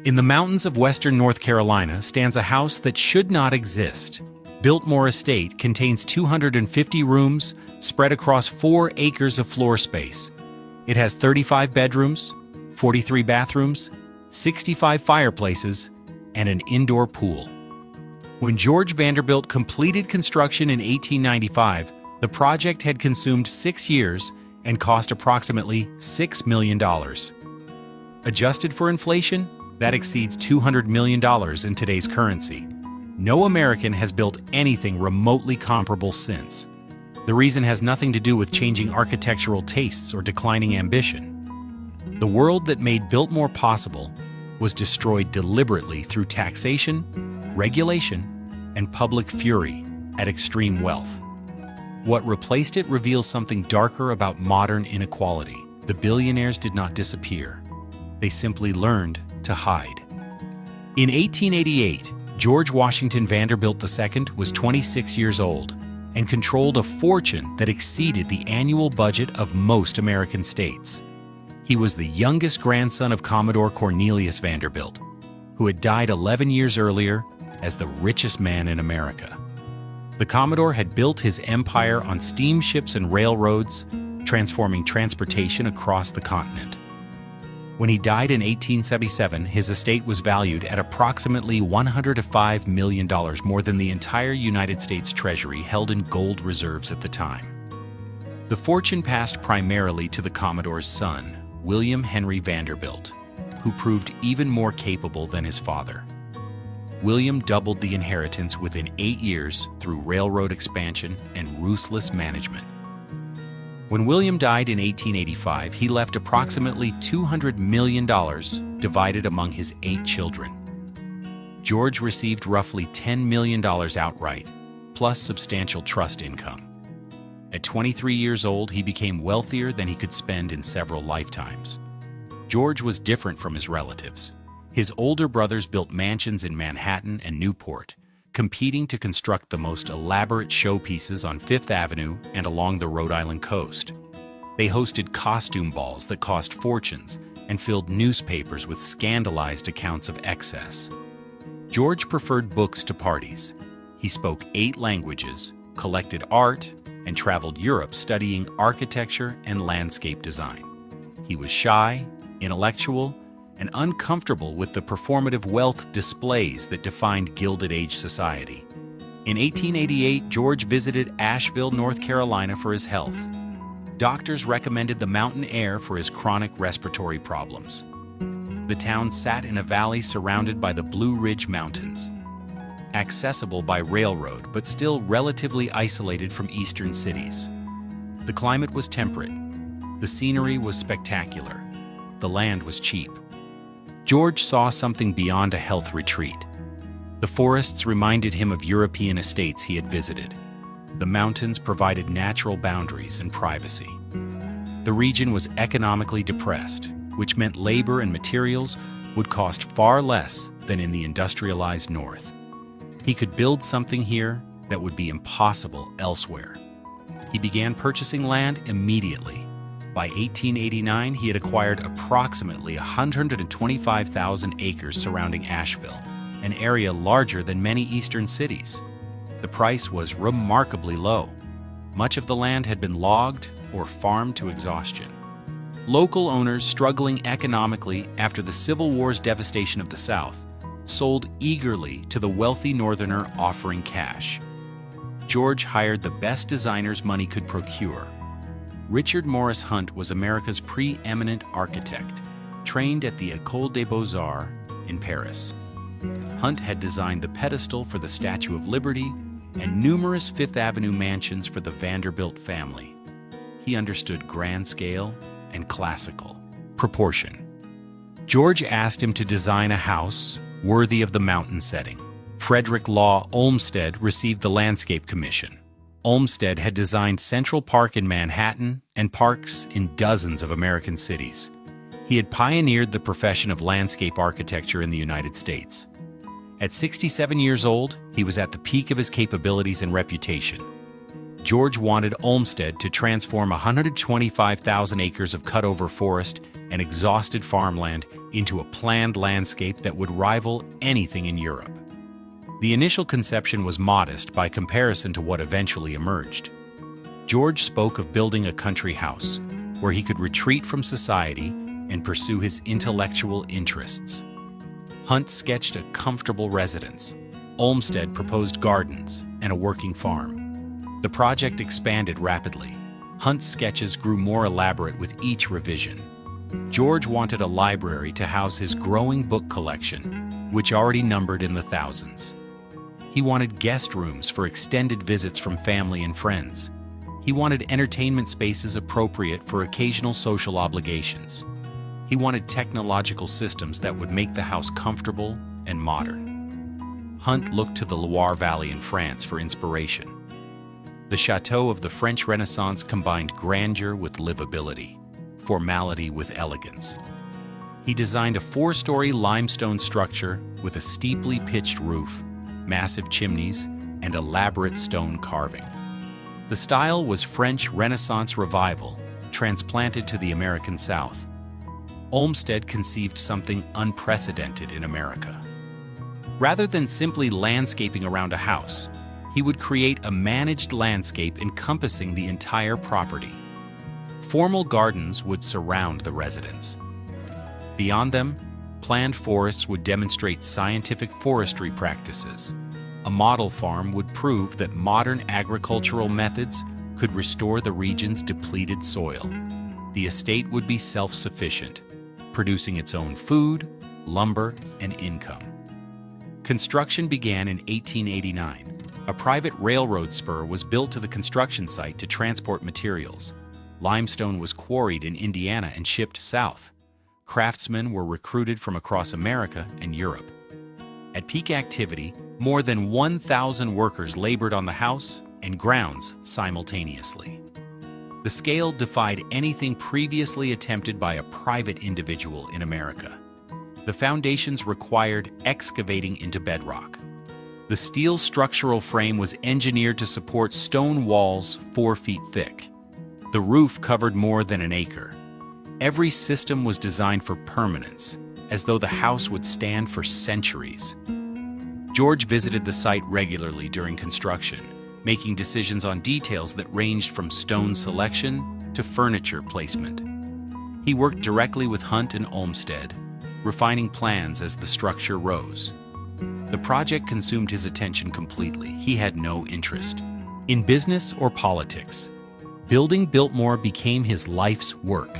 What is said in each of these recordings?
In the mountains of western North Carolina stands a house that should not exist. Biltmore Estate contains 250 rooms spread across 4 acres of floor space. It has 35 bedrooms, 43 bathrooms, 65 fireplaces, and an indoor pool. When George Vanderbilt completed construction in 1895, the project had consumed 6 years and cost approximately $6 million. Adjusted for inflation, that exceeds $200 million in today's currency. No American has built anything remotely comparable since. The reason has nothing to do with changing architectural tastes or declining ambition. The world that made Biltmore possible was destroyed deliberately through taxation, regulation, and public fury at extreme wealth. What replaced it reveals something darker about modern inequality. The billionaires did not disappear. They simply learned to hide. In 1888, George Washington Vanderbilt II was 26 years old and controlled a fortune that exceeded the annual budget of most American states. He was the youngest grandson of Commodore Cornelius Vanderbilt, who had died 11 years earlier as the richest man in America. The Commodore had built his empire on steamships and railroads, transforming transportation across the continent. When he died in 1877, his estate was valued at approximately $105 million, more than the entire United States Treasury held in gold reserves at the time. The fortune passed primarily to the Commodore's son, William Henry Vanderbilt, who proved even more capable than his father. William doubled the inheritance within 8 years through railroad expansion and ruthless management. When William died in 1885, he left approximately $200 million divided among his 8 children. George received roughly $10 million outright, plus substantial trust income. At 23 years old, he became wealthier than he could spend in several lifetimes. George was different from his relatives. His older brothers built mansions in Manhattan and Newport, competing to construct the most elaborate showpieces on Fifth Avenue and along the Rhode Island coast. They hosted costume balls that cost fortunes and filled newspapers with scandalized accounts of excess. George preferred books to parties. He spoke 8 languages, collected art, and traveled Europe studying architecture and landscape design. He was shy, intellectual, and uncomfortable with the performative wealth displays that defined Gilded Age society. In 1888, George visited Asheville, North Carolina for his health. Doctors recommended the mountain air for his chronic respiratory problems. The town sat in a valley surrounded by the Blue Ridge Mountains, accessible by railroad but still relatively isolated from eastern cities. The climate was temperate. The scenery was spectacular. The land was cheap. George saw something beyond a health retreat. The forests reminded him of European estates he had visited. The mountains provided natural boundaries and privacy. The region was economically depressed, which meant labor and materials would cost far less than in the industrialized North. He could build something here that would be impossible elsewhere. He began purchasing land immediately. By 1889, he had acquired approximately 125,000 acres surrounding Asheville, an area larger than many eastern cities. The price was remarkably low. Much of the land had been logged or farmed to exhaustion. Local owners, struggling economically after the Civil War's devastation of the South, sold eagerly to the wealthy Northerner offering cash. George hired the best designers money could procure. Richard Morris Hunt was America's preeminent architect, trained at the École des Beaux-Arts in Paris. Hunt had designed the pedestal for the Statue of Liberty and numerous Fifth Avenue mansions for the Vanderbilt family. He understood grand scale and classical proportion. George asked him to design a house worthy of the mountain setting. Frederick Law Olmsted received the landscape commission. Olmsted had designed Central Park in Manhattan and parks in dozens of American cities. He had pioneered the profession of landscape architecture in the United States. At 67 years old, he was at the peak of his capabilities and reputation. George wanted Olmsted to transform 125,000 acres of cutover forest and exhausted farmland into a planned landscape that would rival anything in Europe. The initial conception was modest by comparison to what eventually emerged. George spoke of building a country house where he could retreat from society and pursue his intellectual interests. Hunt sketched a comfortable residence. Olmsted proposed gardens and a working farm. The project expanded rapidly. Hunt's sketches grew more elaborate with each revision. George wanted a library to house his growing book collection, which already numbered in the thousands. He wanted guest rooms for extended visits from family and friends. He wanted entertainment spaces appropriate for occasional social obligations. He wanted technological systems that would make the house comfortable and modern. Hunt looked to the Loire Valley in France for inspiration. The château of the French Renaissance combined grandeur with livability, formality with elegance. He designed a 4-story limestone structure with a steeply pitched roof, massive chimneys, and elaborate stone carving. The style was French Renaissance revival, transplanted to the American South. Olmsted conceived something unprecedented in America. Rather than simply landscaping around a house, he would create a managed landscape encompassing the entire property. Formal gardens would surround the residence. Beyond them, planned forests would demonstrate scientific forestry practices. A model farm would prove that modern agricultural methods could restore the region's depleted soil. The estate would be self-sufficient, producing its own food, lumber, and income. Construction began in 1889. A private railroad spur was built to the construction site to transport materials. Limestone was quarried in Indiana and shipped south. Craftsmen were recruited from across America and Europe. At peak activity, more than 1,000 workers labored on the house and grounds simultaneously. The scale defied anything previously attempted by a private individual in America. The foundations required excavating into bedrock. The steel structural frame was engineered to support stone walls 4 feet thick. The roof covered more than an acre. Every system was designed for permanence, as though the house would stand for centuries. George visited the site regularly during construction, making decisions on details that ranged from stone selection to furniture placement. He worked directly with Hunt and Olmsted, refining plans as the structure rose. The project consumed his attention completely. He had no interest in business or politics. Building Biltmore became his life's work.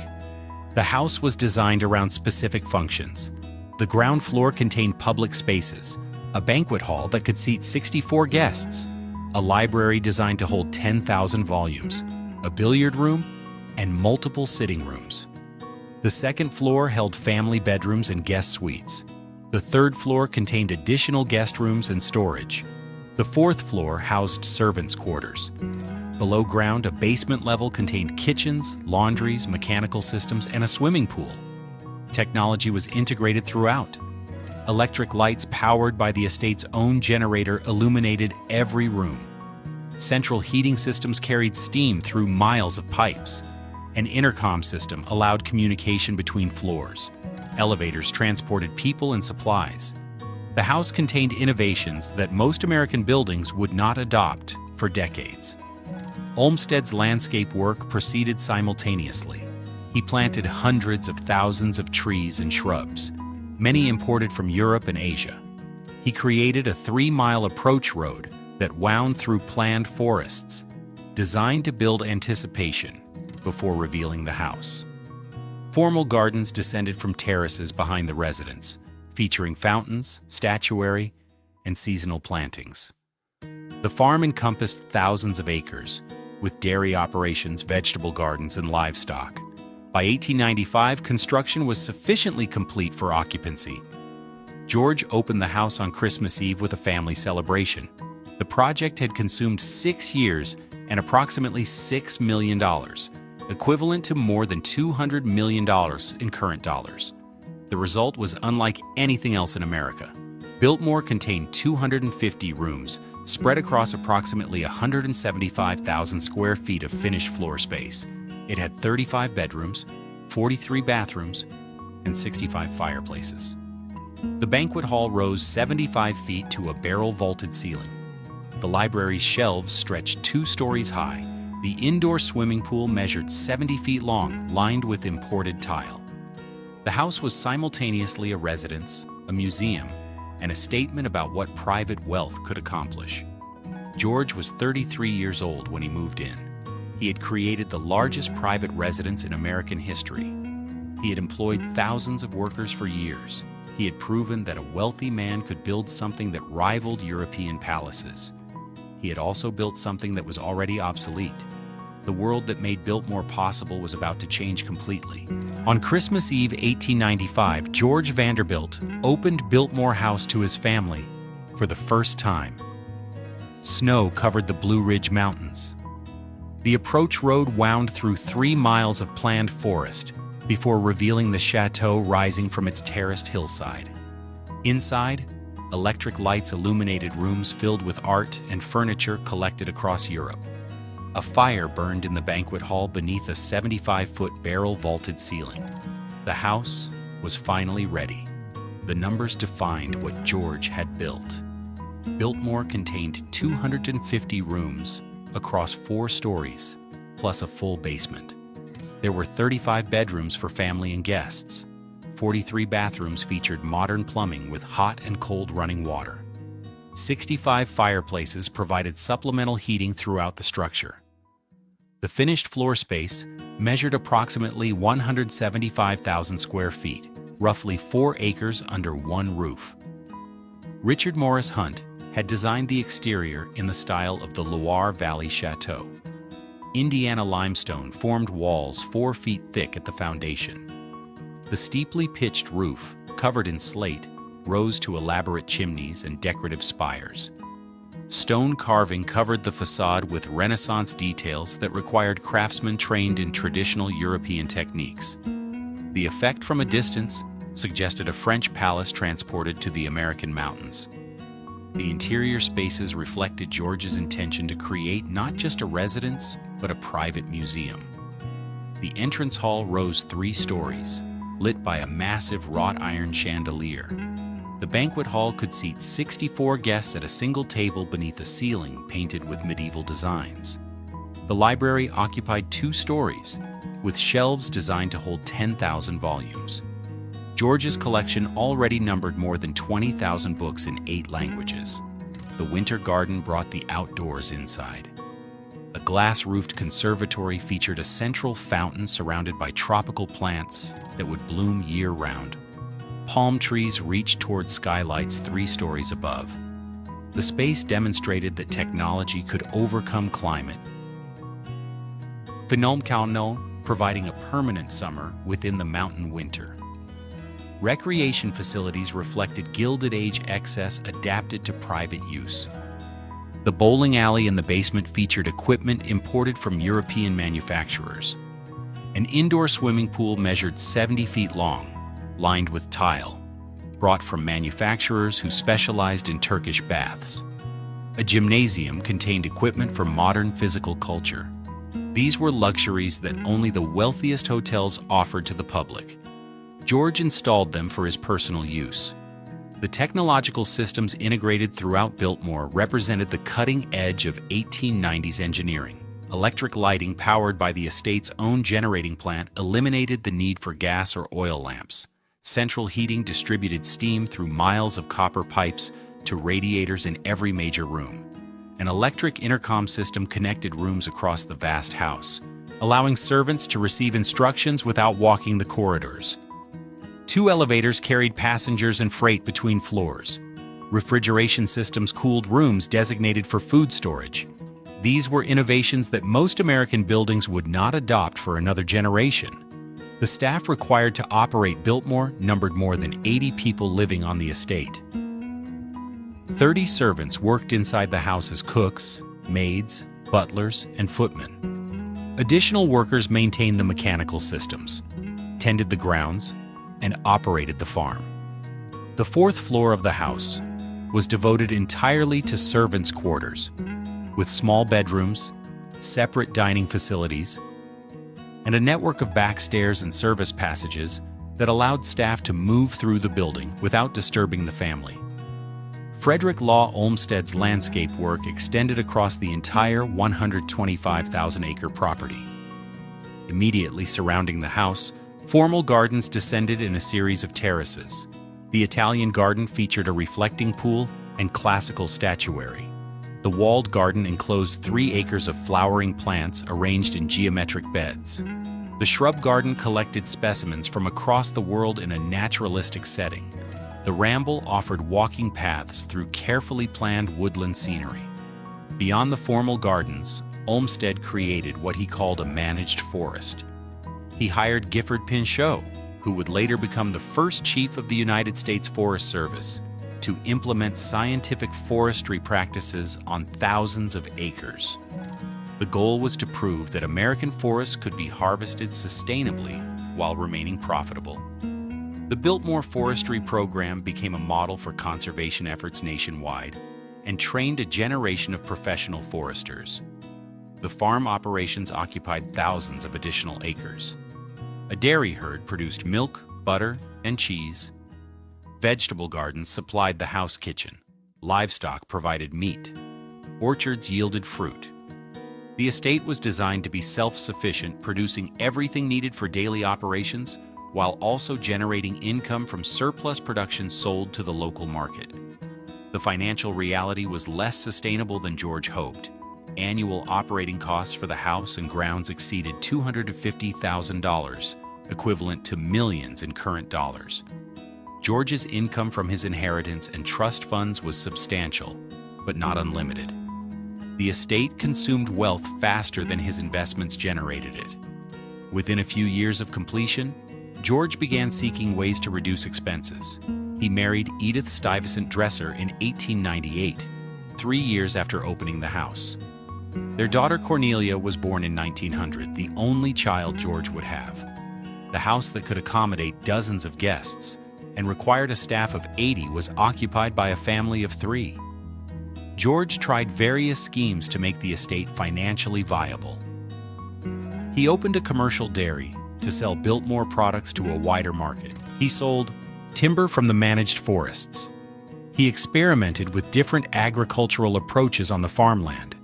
The house was designed around specific functions. The ground floor contained public spaces, a banquet hall that could seat 64 guests, a library designed to hold 10,000 volumes, a billiard room, and multiple sitting rooms. The second floor held family bedrooms and guest suites. The third floor contained additional guest rooms and storage. The fourth floor housed servants' quarters. Below ground, a basement level contained kitchens, laundries, mechanical systems, and a swimming pool. Technology was integrated throughout. Electric lights powered by the estate's own generator illuminated every room. Central heating systems carried steam through miles of pipes. An intercom system allowed communication between floors. Elevators transported people and supplies. The house contained innovations that most American buildings would not adopt for decades. Olmsted's landscape work proceeded simultaneously. He planted hundreds of thousands of trees and shrubs, many imported from Europe and Asia. He created a 3-mile approach road that wound through planned forests, designed to build anticipation before revealing the house. Formal gardens descended from terraces behind the residence, featuring fountains, statuary, and seasonal plantings. The farm encompassed thousands of acres, with dairy operations, vegetable gardens, and livestock. By 1895, construction was sufficiently complete for occupancy. George opened the house on Christmas Eve with a family celebration. The project had consumed 6 years and approximately $6 million, equivalent to more than $200 million in current dollars. The result was unlike anything else in America. Biltmore contained 250 rooms, spread across approximately 175,000 square feet of finished floor space. It had 35 bedrooms, 43 bathrooms, and 65 fireplaces. The banquet hall rose 75 feet to a barrel-vaulted ceiling. The library's shelves stretched 2 stories high. The indoor swimming pool measured 70 feet long, lined with imported tile. The house was simultaneously a residence, a museum, and a statement about what private wealth could accomplish. George was 33 years old when he moved in. He had created the largest private residence in American history. He had employed thousands of workers for years. He had proven that a wealthy man could build something that rivaled European palaces. He had also built something that was already obsolete. The world that made Biltmore possible was about to change completely. On Christmas Eve 1895, George Vanderbilt opened Biltmore House to his family for the first time. Snow covered the Blue Ridge Mountains. The approach road wound through 3 miles of planned forest before revealing the château rising from its terraced hillside. Inside, electric lights illuminated rooms filled with art and furniture collected across Europe. A fire burned in the banquet hall beneath a 75-foot barrel-vaulted ceiling. The house was finally ready. The numbers defined what George had built. Biltmore contained 250 rooms across 4 stories, plus a full basement. There were 35 bedrooms for family and guests. 43 bathrooms featured modern plumbing with hot and cold running water. 65 fireplaces provided supplemental heating throughout the structure. The finished floor space measured approximately 175,000 square feet, roughly 4 acres under one roof. Richard Morris Hunt had designed the exterior in the style of the Loire Valley Château. Indiana limestone formed walls 4 feet thick at the foundation. The steeply pitched roof, covered in slate, rose to elaborate chimneys and decorative spires. Stone carving covered the facade with Renaissance details that required craftsmen trained in traditional European techniques. The effect from a distance suggested a French palace transported to the American mountains. The interior spaces reflected George's intention to create not just a residence, but a private museum. The entrance hall rose 3 stories, lit by a massive wrought iron chandelier. The banquet hall could seat 64 guests at a single table beneath a ceiling painted with medieval designs. The library occupied 2 stories, with shelves designed to hold 10,000 volumes. George's collection already numbered more than 20,000 books in 8 languages. The winter garden brought the outdoors inside. A glass-roofed conservatory featured a central fountain surrounded by tropical plants that would bloom year-round. Palm trees reached toward skylights 3 stories above. The space demonstrated that technology could overcome climate, providing a permanent summer within the mountain winter. Recreation facilities reflected Gilded Age excess adapted to private use. The bowling alley in the basement featured equipment imported from European manufacturers. An indoor swimming pool measured 70 feet long, lined with tile, brought from manufacturers who specialized in Turkish baths. A gymnasium contained equipment for modern physical culture. These were luxuries that only the wealthiest hotels offered to the public. George installed them for his personal use. The technological systems integrated throughout Biltmore represented the cutting edge of 1890s engineering. Electric lighting powered by the estate's own generating plant eliminated the need for gas or oil lamps. Central heating distributed steam through miles of copper pipes to radiators in every major room. An electric intercom system connected rooms across the vast house, allowing servants to receive instructions without walking the corridors. 2 elevators carried passengers and freight between floors. Refrigeration systems cooled rooms designated for food storage. These were innovations that most American buildings would not adopt for another generation. The staff required to operate Biltmore numbered more than 80 people living on the estate. 30 servants worked inside the house as cooks, maids, butlers, and footmen. Additional workers maintained the mechanical systems, tended the grounds, and operated the farm. The 4th floor of the house was devoted entirely to servants' quarters, with small bedrooms, separate dining facilities, and a network of back stairs and service passages that allowed staff to move through the building without disturbing the family. Frederick Law Olmsted's landscape work extended across the entire 125,000-acre property. Immediately surrounding the house, formal gardens descended in a series of terraces. The Italian garden featured a reflecting pool and classical statuary. The walled garden enclosed 3 acres of flowering plants arranged in geometric beds. The shrub garden collected specimens from across the world in a naturalistic setting. The ramble offered walking paths through carefully planned woodland scenery. Beyond the formal gardens, Olmsted created what he called a managed forest. He hired Gifford Pinchot, who would later become the first chief of the United States Forest Service, to implement scientific forestry practices on thousands of acres. The goal was to prove that American forests could be harvested sustainably while remaining profitable. The Biltmore Forestry Program became a model for conservation efforts nationwide and trained a generation of professional foresters. The farm operations occupied thousands of additional acres. A dairy herd produced milk, butter, and cheese. Vegetable gardens supplied the house kitchen. Livestock provided meat. Orchards yielded fruit. The estate was designed to be self-sufficient, producing everything needed for daily operations, while also generating income from surplus production sold to the local market. The financial reality was less sustainable than George hoped. Annual operating costs for the house and grounds exceeded $250,000, equivalent to millions in current dollars. George's income from his inheritance and trust funds was substantial, but not unlimited. The estate consumed wealth faster than his investments generated it. Within a few years of completion, George began seeking ways to reduce expenses. He married Edith Stuyvesant Dresser in 1898, 3 years after opening the house. Their daughter Cornelia was born in 1900, the only child George would have. The house that could accommodate dozens of guests and required a staff of 80 was occupied by a family of 3. George tried various schemes to make the estate financially viable. He opened a commercial dairy to sell Biltmore products to a wider market. He sold timber from the managed forests. He experimented with different agricultural approaches on the farmland.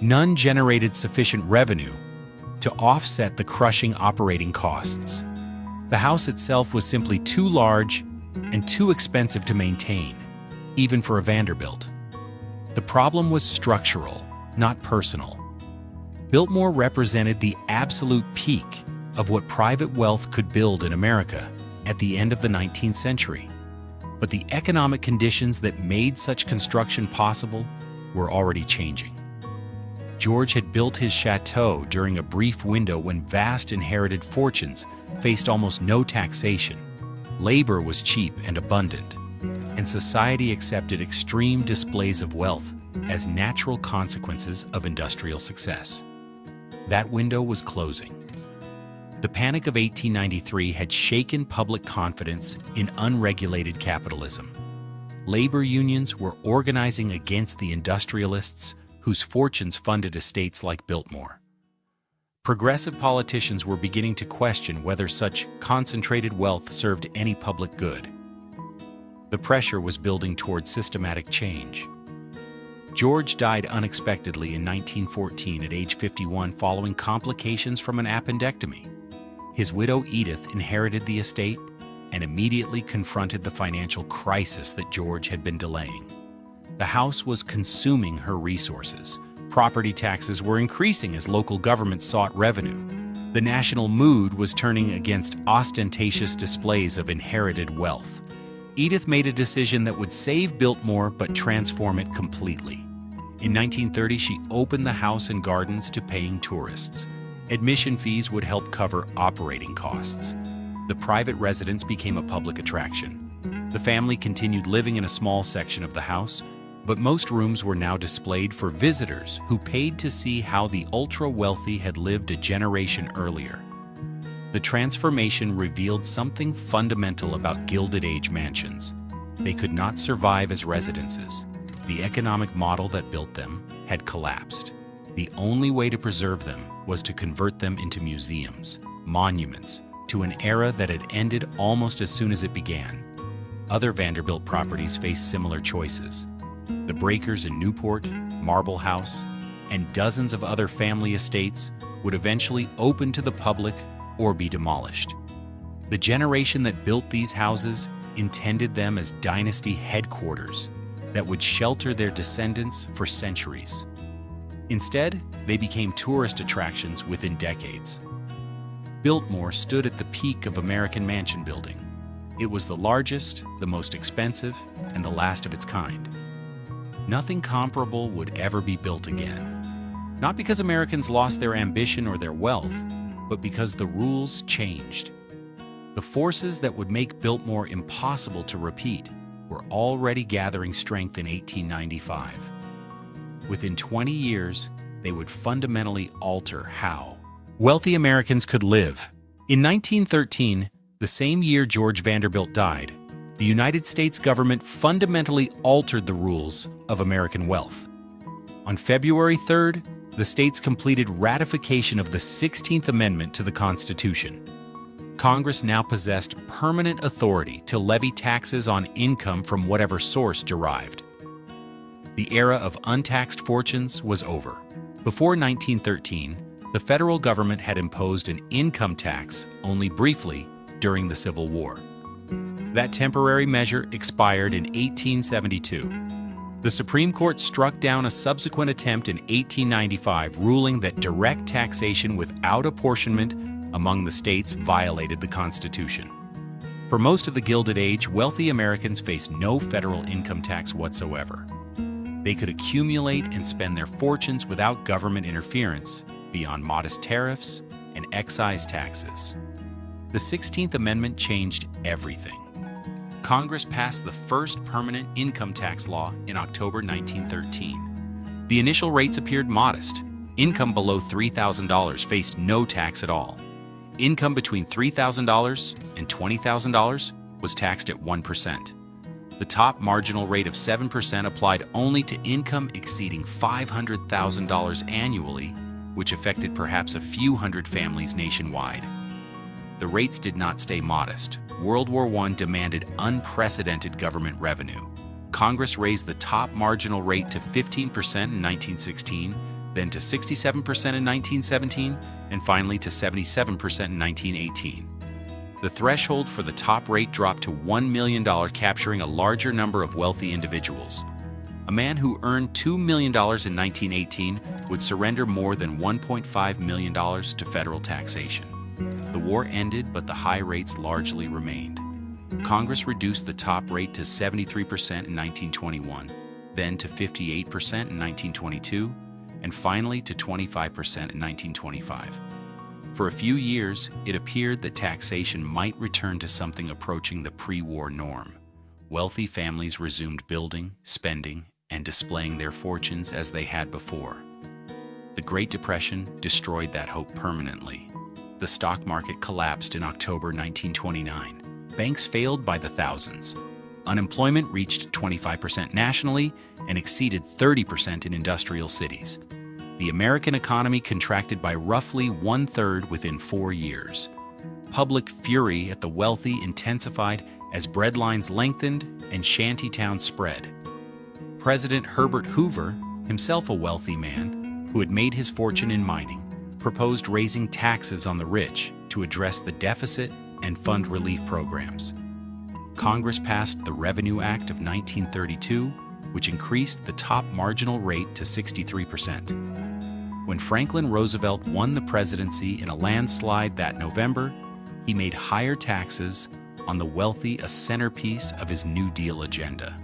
None generated sufficient revenue to offset the crushing operating costs. The house itself was simply too large and too expensive to maintain, even for a Vanderbilt. The problem was structural, not personal. Biltmore represented the absolute peak of what private wealth could build in America at the end of the 19th century. But the economic conditions that made such construction possible were already changing. George had built his chateau during a brief window when vast inherited fortunes faced almost no taxation. Labor was cheap and abundant, and society accepted extreme displays of wealth as natural consequences of industrial success. That window was closing. The Panic of 1893 had shaken public confidence in unregulated capitalism. Labor unions were organizing against the industrialists whose fortunes funded estates like Biltmore. Progressive politicians were beginning to question whether such concentrated wealth served any public good. The pressure was building toward systematic change. George died unexpectedly in 1914 at age 51 following complications from an appendectomy. His widow Edith inherited the estate and immediately confronted the financial crisis that George had been delaying. The house was consuming her resources. Property taxes were increasing as local governments sought revenue. The national mood was turning against ostentatious displays of inherited wealth. Edith made a decision that would save Biltmore but transform it completely. In 1930, she opened the house and gardens to paying tourists. Admission fees would help cover operating costs. The private residence became a public attraction. The family continued living in a small section of the house, but most rooms were now displayed for visitors who paid to see how the ultra-wealthy had lived a generation earlier. The transformation revealed something fundamental about Gilded Age mansions. They could not survive as residences. The economic model that built them had collapsed. The only way to preserve them was to convert them into museums, monuments, to an era that had ended almost as soon as it began. Other Vanderbilt properties faced similar choices. The Breakers in Newport, Marble House, and dozens of other family estates would eventually open to the public or be demolished. The generation that built these houses intended them as dynasty headquarters that would shelter their descendants for centuries. Instead, they became tourist attractions within decades. Biltmore stood at the peak of American mansion building. It was the largest, the most expensive, and the last of its kind. Nothing comparable would ever be built again. Not because Americans lost their ambition or their wealth, but because the rules changed. The forces that would make Biltmore impossible to repeat were already gathering strength in 1895. Within 20 years, they would fundamentally alter how wealthy Americans could live. In 1913, the same year George Vanderbilt died, the United States government fundamentally altered the rules of American wealth. On February 3rd, the states completed ratification of the 16th Amendment to the Constitution. Congress now possessed permanent authority to levy taxes on income from whatever source derived. The era of untaxed fortunes was over. Before 1913, the federal government had imposed an income tax only briefly during the Civil War. That temporary measure expired in 1872. The Supreme Court struck down a subsequent attempt in 1895, ruling that direct taxation without apportionment among the states violated the Constitution. For most of the Gilded Age, wealthy Americans faced no federal income tax whatsoever. They could accumulate and spend their fortunes without government interference, beyond modest tariffs and excise taxes. The 16th Amendment changed everything. Congress passed the first permanent income tax law in October 1913. The initial rates appeared modest. Income below $3,000 faced no tax at all. Income between $3,000 and $20,000 was taxed at 1%. The top marginal rate of 7% applied only to income exceeding $500,000 annually, which affected perhaps a few hundred families nationwide. The rates did not stay modest. World War I demanded unprecedented government revenue. Congress raised the top marginal rate to 15% in 1916, then to 67% in 1917, and finally to 77% in 1918. The threshold for the top rate dropped to $1 million, capturing a larger number of wealthy individuals. A man who earned $2 million in 1918 would surrender more than $1.5 million to federal taxation. The war ended, but the high rates largely remained. Congress reduced the top rate to 73% in 1921, then to 58% in 1922, and finally to 25% in 1925. For a few years, it appeared that taxation might return to something approaching the pre-war norm. Wealthy families resumed building, spending, and displaying their fortunes as they had before. The Great Depression destroyed that hope permanently. The stock market collapsed in October 1929. Banks failed by the thousands. Unemployment reached 25% nationally and exceeded 30% in industrial cities. The American economy contracted by roughly 1/3 within 4 years. Public fury at the wealthy intensified as breadlines lengthened and shantytowns spread. President Herbert Hoover, himself a wealthy man who had made his fortune in mining, proposed raising taxes on the rich to address the deficit and fund relief programs. Congress passed the Revenue Act of 1932, which increased the top marginal rate to 63%. When Franklin Roosevelt won the presidency in a landslide that November, he made higher taxes on the wealthy a centerpiece of his New Deal agenda.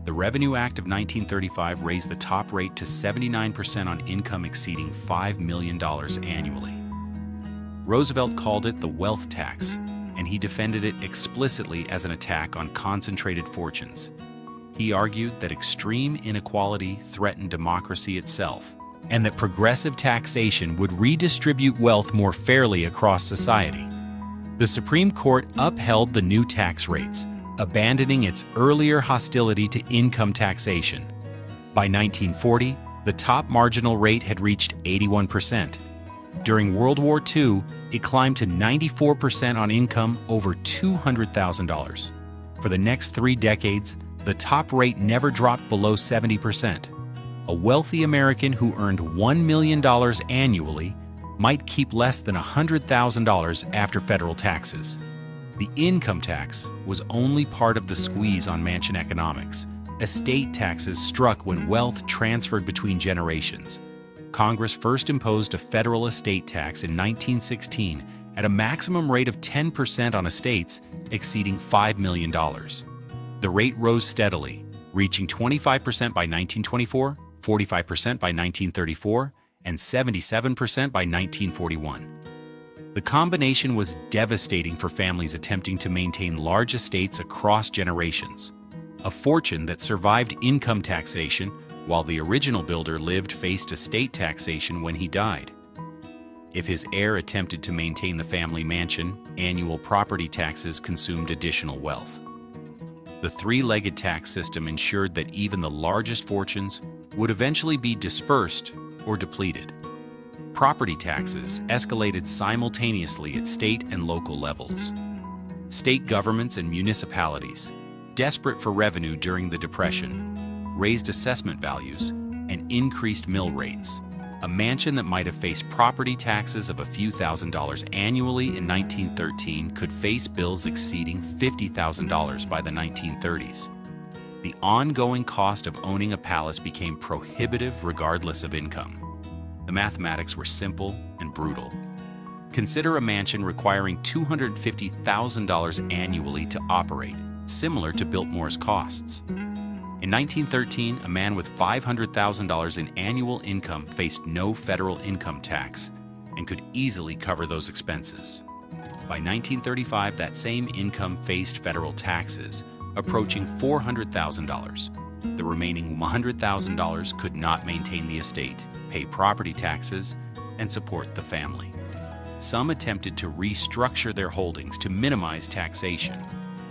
The Revenue Act of 1935 raised the top rate to 79% on income exceeding $5 million annually. Roosevelt called it the wealth tax, and he defended it explicitly as an attack on concentrated fortunes. He argued that extreme inequality threatened democracy itself, and that progressive taxation would redistribute wealth more fairly across society. The Supreme Court upheld the new tax rates, abandoning its earlier hostility to income taxation. By 1940, the top marginal rate had reached 81%. During World War II, it climbed to 94% on income over $200,000. For the next 3 decades, the top rate never dropped below 70%. A wealthy American who earned $1 million annually might keep less than $100,000 after federal taxes. The income tax was only part of the squeeze on mansion economics. Estate taxes struck when wealth transferred between generations. Congress first imposed a federal estate tax in 1916 at a maximum rate of 10% on estates exceeding $5 million. The rate rose steadily, reaching 25% by 1924, 45% by 1934, and 77% by 1941. The combination was devastating for families attempting to maintain large estates across generations. A fortune that survived income taxation while the original builder faced estate taxation when he died. If his heir attempted to maintain the family mansion, annual property taxes consumed additional wealth. The three-legged tax system ensured that even the largest fortunes would eventually be dispersed or depleted. Property taxes escalated simultaneously at state and local levels. State governments and municipalities, desperate for revenue during the Depression, raised assessment values and increased mill rates. A mansion that might have faced property taxes of a few $1,000s annually in 1913 could face bills exceeding $50,000 by the 1930s. The ongoing cost of owning a palace became prohibitive regardless of income. The mathematics were simple and brutal. Consider a mansion requiring $250,000 annually to operate, similar to Biltmore's costs. In 1913, a man with $500,000 in annual income faced no federal income tax and could easily cover those expenses. By 1935, that same income faced federal taxes, approaching $400,000. The remaining $100,000 could not maintain the estate, pay property taxes, and support the family. Some attempted to restructure their holdings to minimize taxation.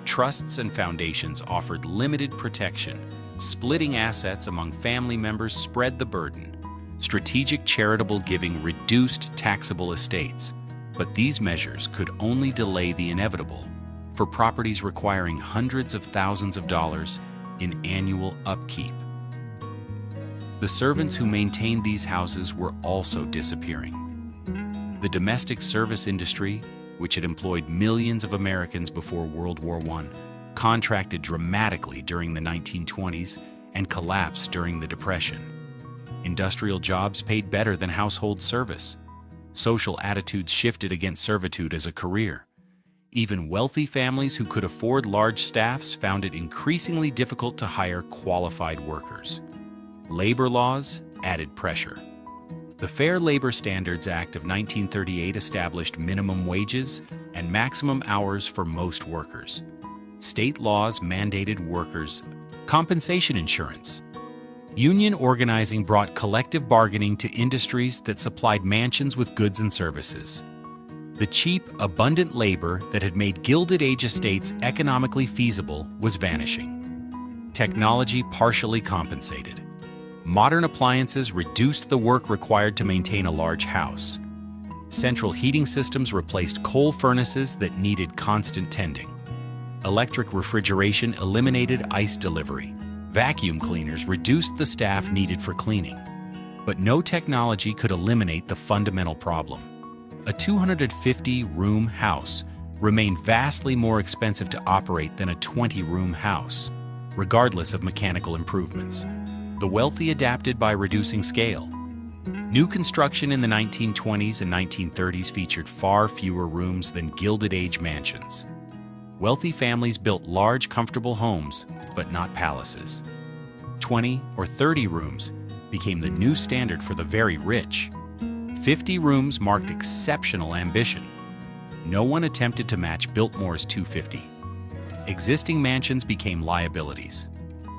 Trusts and foundations offered limited protection. Splitting assets among family members spread the burden. Strategic charitable giving reduced taxable estates, but these measures could only delay the inevitable for properties requiring hundreds of thousands of dollars in annual upkeep. The servants who maintained these houses were also disappearing. The domestic service industry, which had employed millions of Americans before World War I, contracted dramatically during the 1920s and collapsed during the Depression. Industrial jobs paid better than household service. Social attitudes shifted against servitude as a career. Even wealthy families who could afford large staffs found it increasingly difficult to hire qualified workers. Labor laws added pressure. The Fair Labor Standards Act of 1938 established minimum wages and maximum hours for most workers. State laws mandated workers' compensation insurance. Union organizing brought collective bargaining to industries that supplied mansions with goods and services. The cheap, abundant labor that had made Gilded Age estates economically feasible was vanishing. Technology partially compensated. Modern appliances reduced the work required to maintain a large house. Central heating systems replaced coal furnaces that needed constant tending. Electric refrigeration eliminated ice delivery. Vacuum cleaners reduced the staff needed for cleaning. But no technology could eliminate the fundamental problem. A 250-room house remained vastly more expensive to operate than a 20-room house, regardless of mechanical improvements. The wealthy adapted by reducing scale. New construction in the 1920s and 1930s featured far fewer rooms than Gilded Age mansions. Wealthy families built large, comfortable homes, but not palaces. 20 or 30 rooms became the new standard for the very rich. 50 rooms marked exceptional ambition. No one attempted to match Biltmore's 250. Existing mansions became liabilities.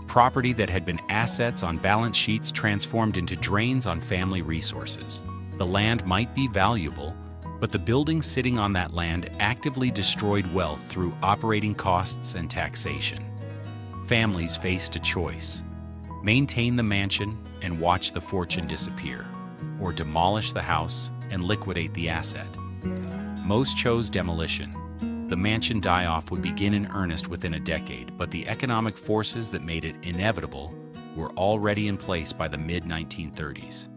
Property that had been assets on balance sheets transformed into drains on family resources. The land might be valuable, but the buildings sitting on that land actively destroyed wealth through operating costs and taxation. Families faced a choice: maintain the mansion and watch the fortune disappear, or demolish the house and liquidate the asset. Most chose demolition. The mansion die-off would begin in earnest within a decade, but the economic forces that made it inevitable were already in place by the mid-1930s.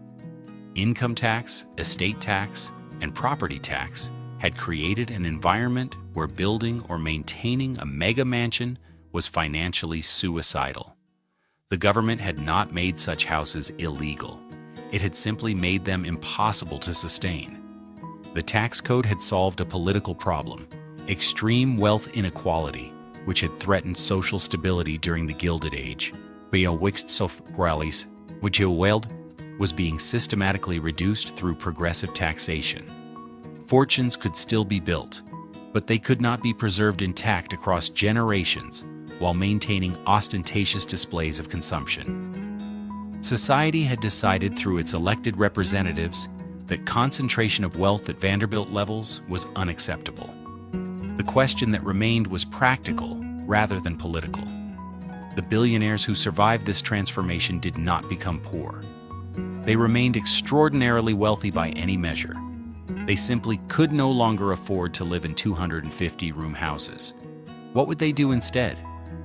Income tax, estate tax, and property tax had created an environment where building or maintaining a mega mansion was financially suicidal. The government had not made such houses illegal. It had simply made them impossible to sustain. The tax code had solved a political problem, extreme wealth inequality, which had threatened social stability during the Gilded Age. Was being systematically reduced through progressive taxation. Fortunes could still be built, but they could not be preserved intact across generations while maintaining ostentatious displays of consumption. Society had decided through its elected representatives that concentration of wealth at Vanderbilt levels was unacceptable. The question that remained was practical rather than political. The billionaires who survived this transformation did not become poor. They remained extraordinarily wealthy by any measure. They simply could no longer afford to live in 250-room houses. What would they do instead?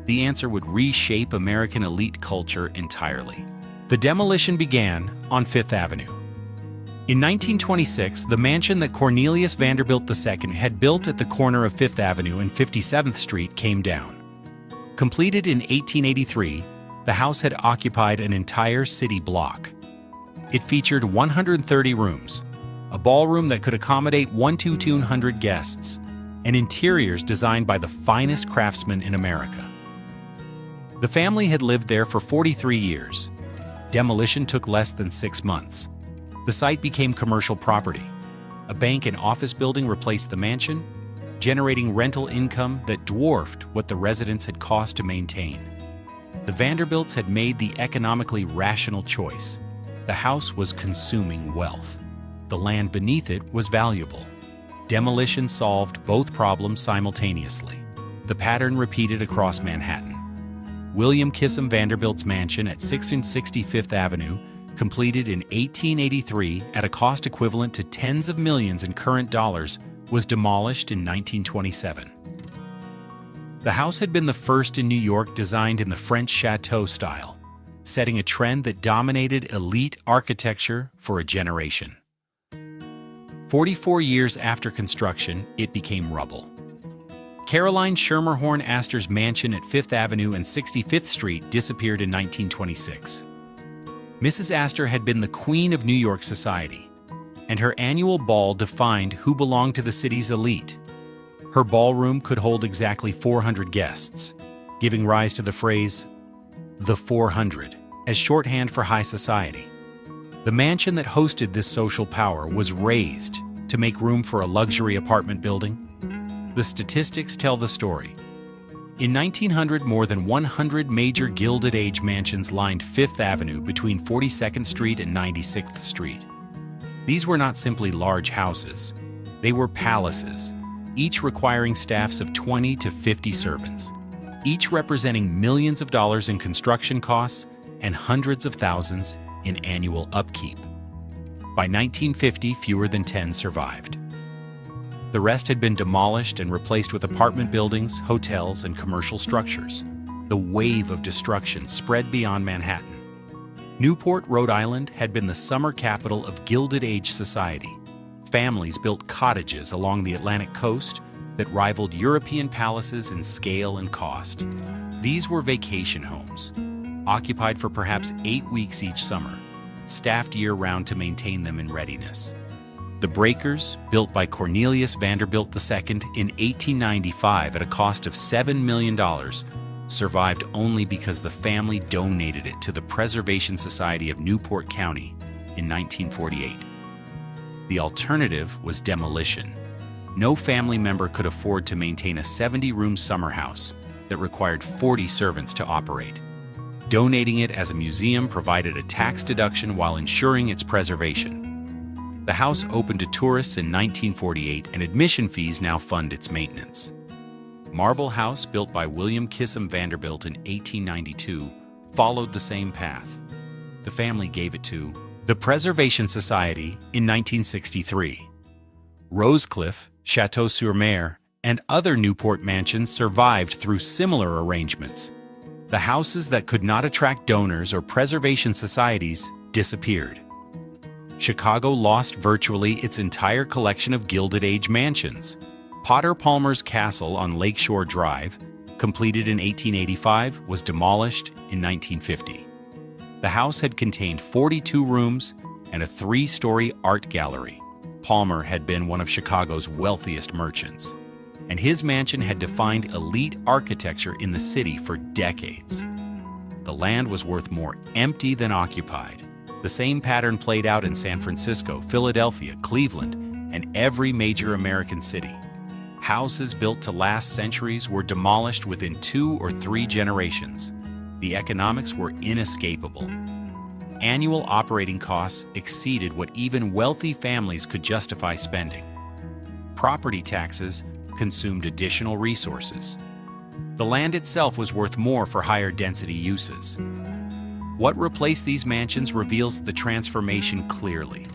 The answer would reshape American elite culture entirely. The demolition began on Fifth Avenue. In 1926, the mansion that Cornelius Vanderbilt II had built at the corner of Fifth Avenue and 57th Street came down. Completed in 1883, the house had occupied an entire city block. It featured 130 rooms, a ballroom that could accommodate 200 guests, and interiors designed by the finest craftsmen in America. The family had lived there for 43 years. Demolition took less than 6 months. The site became commercial property. A bank and office building replaced the mansion, generating rental income that dwarfed what the residents had cost to maintain. The Vanderbilts had made the economically rational choice. The house was consuming wealth. The land beneath it was valuable. Demolition solved both problems simultaneously. The pattern repeated across Manhattan. William Kissam Vanderbilt's mansion at 660 Fifth Avenue, completed in 1883 at a cost equivalent to tens of millions in current dollars, was demolished in 1927. The house had been the first in New York designed in the French château style, setting a trend that dominated elite architecture for a generation. 44 years after construction, it became rubble. Caroline Schermerhorn Astor's mansion at Fifth Avenue and 65th Street disappeared in 1926. Mrs. Astor had been the queen of New York society, and her annual ball defined who belonged to the city's elite. Her ballroom could hold exactly 400 guests, giving rise to the phrase, "the 400," as shorthand for high society. The mansion that hosted this social power was razed to make room for a luxury apartment building. The statistics tell the story. In 1900, more than 100 major Gilded Age mansions lined Fifth Avenue between 42nd Street and 96th Street. These were not simply large houses. They were palaces, each requiring staffs of 20 to 50 servants, each representing millions of dollars in construction costs and hundreds of thousands in annual upkeep. By 1950, fewer than 10 survived. The rest had been demolished and replaced with apartment buildings, hotels, and commercial structures. The wave of destruction spread beyond Manhattan. Newport, Rhode Island, had been the summer capital of Gilded Age society. Families built cottages along the Atlantic coast that rivaled European palaces in scale and cost. These were vacation homes, occupied for perhaps 8 weeks each summer, staffed year-round to maintain them in readiness. The breakers, built by Cornelius Vanderbilt II in 1895 at a cost of $7 million, survived only because the family donated it to the Preservation Society of Newport County in 1948. The alternative was demolition. No family member could afford to maintain a 70-room summer house that required 40 servants to operate. Donating it as a museum provided a tax deduction while ensuring its preservation. The house opened to tourists in 1948, and admission fees now fund its maintenance. Marble House, built by William Kissam Vanderbilt in 1892, followed the same path. The family gave it to The Preservation Society in 1963. Rosecliff, Château-sur-Mer, and other Newport mansions survived through similar arrangements. The houses that could not attract donors or preservation societies disappeared. Chicago lost virtually its entire collection of Gilded Age mansions. Potter Palmer's Castle on Lakeshore Drive, completed in 1885, was demolished in 1950. The house had contained 42 rooms and a 3-story art gallery. Palmer had been one of Chicago's wealthiest merchants, and his mansion had defined elite architecture in the city for decades. The land was worth more empty than occupied. The same pattern played out in San Francisco, Philadelphia, Cleveland, and every major American city. Houses built to last centuries were demolished within 2 or 3 generations. The economics were inescapable. Annual operating costs exceeded what even wealthy families could justify spending. Property taxes consumed additional resources. The land itself was worth more for higher density uses. What replaced these mansions reveals the transformation clearly.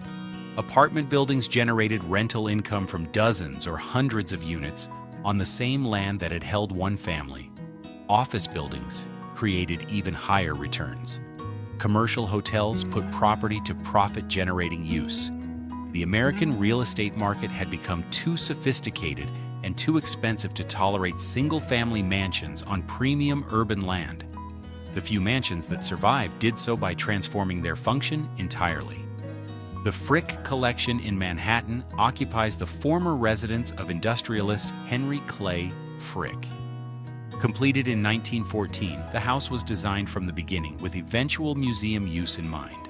Apartment buildings generated rental income from dozens or hundreds of units on the same land that had held one family. Office buildings created even higher returns. Commercial hotels put property to profit-generating use. The American real estate market had become too sophisticated and too expensive to tolerate single-family mansions on premium urban land. The few mansions that survived did so by transforming their function entirely. The Frick Collection in Manhattan occupies the former residence of industrialist Henry Clay Frick. Completed in 1914, the house was designed from the beginning with eventual museum use in mind.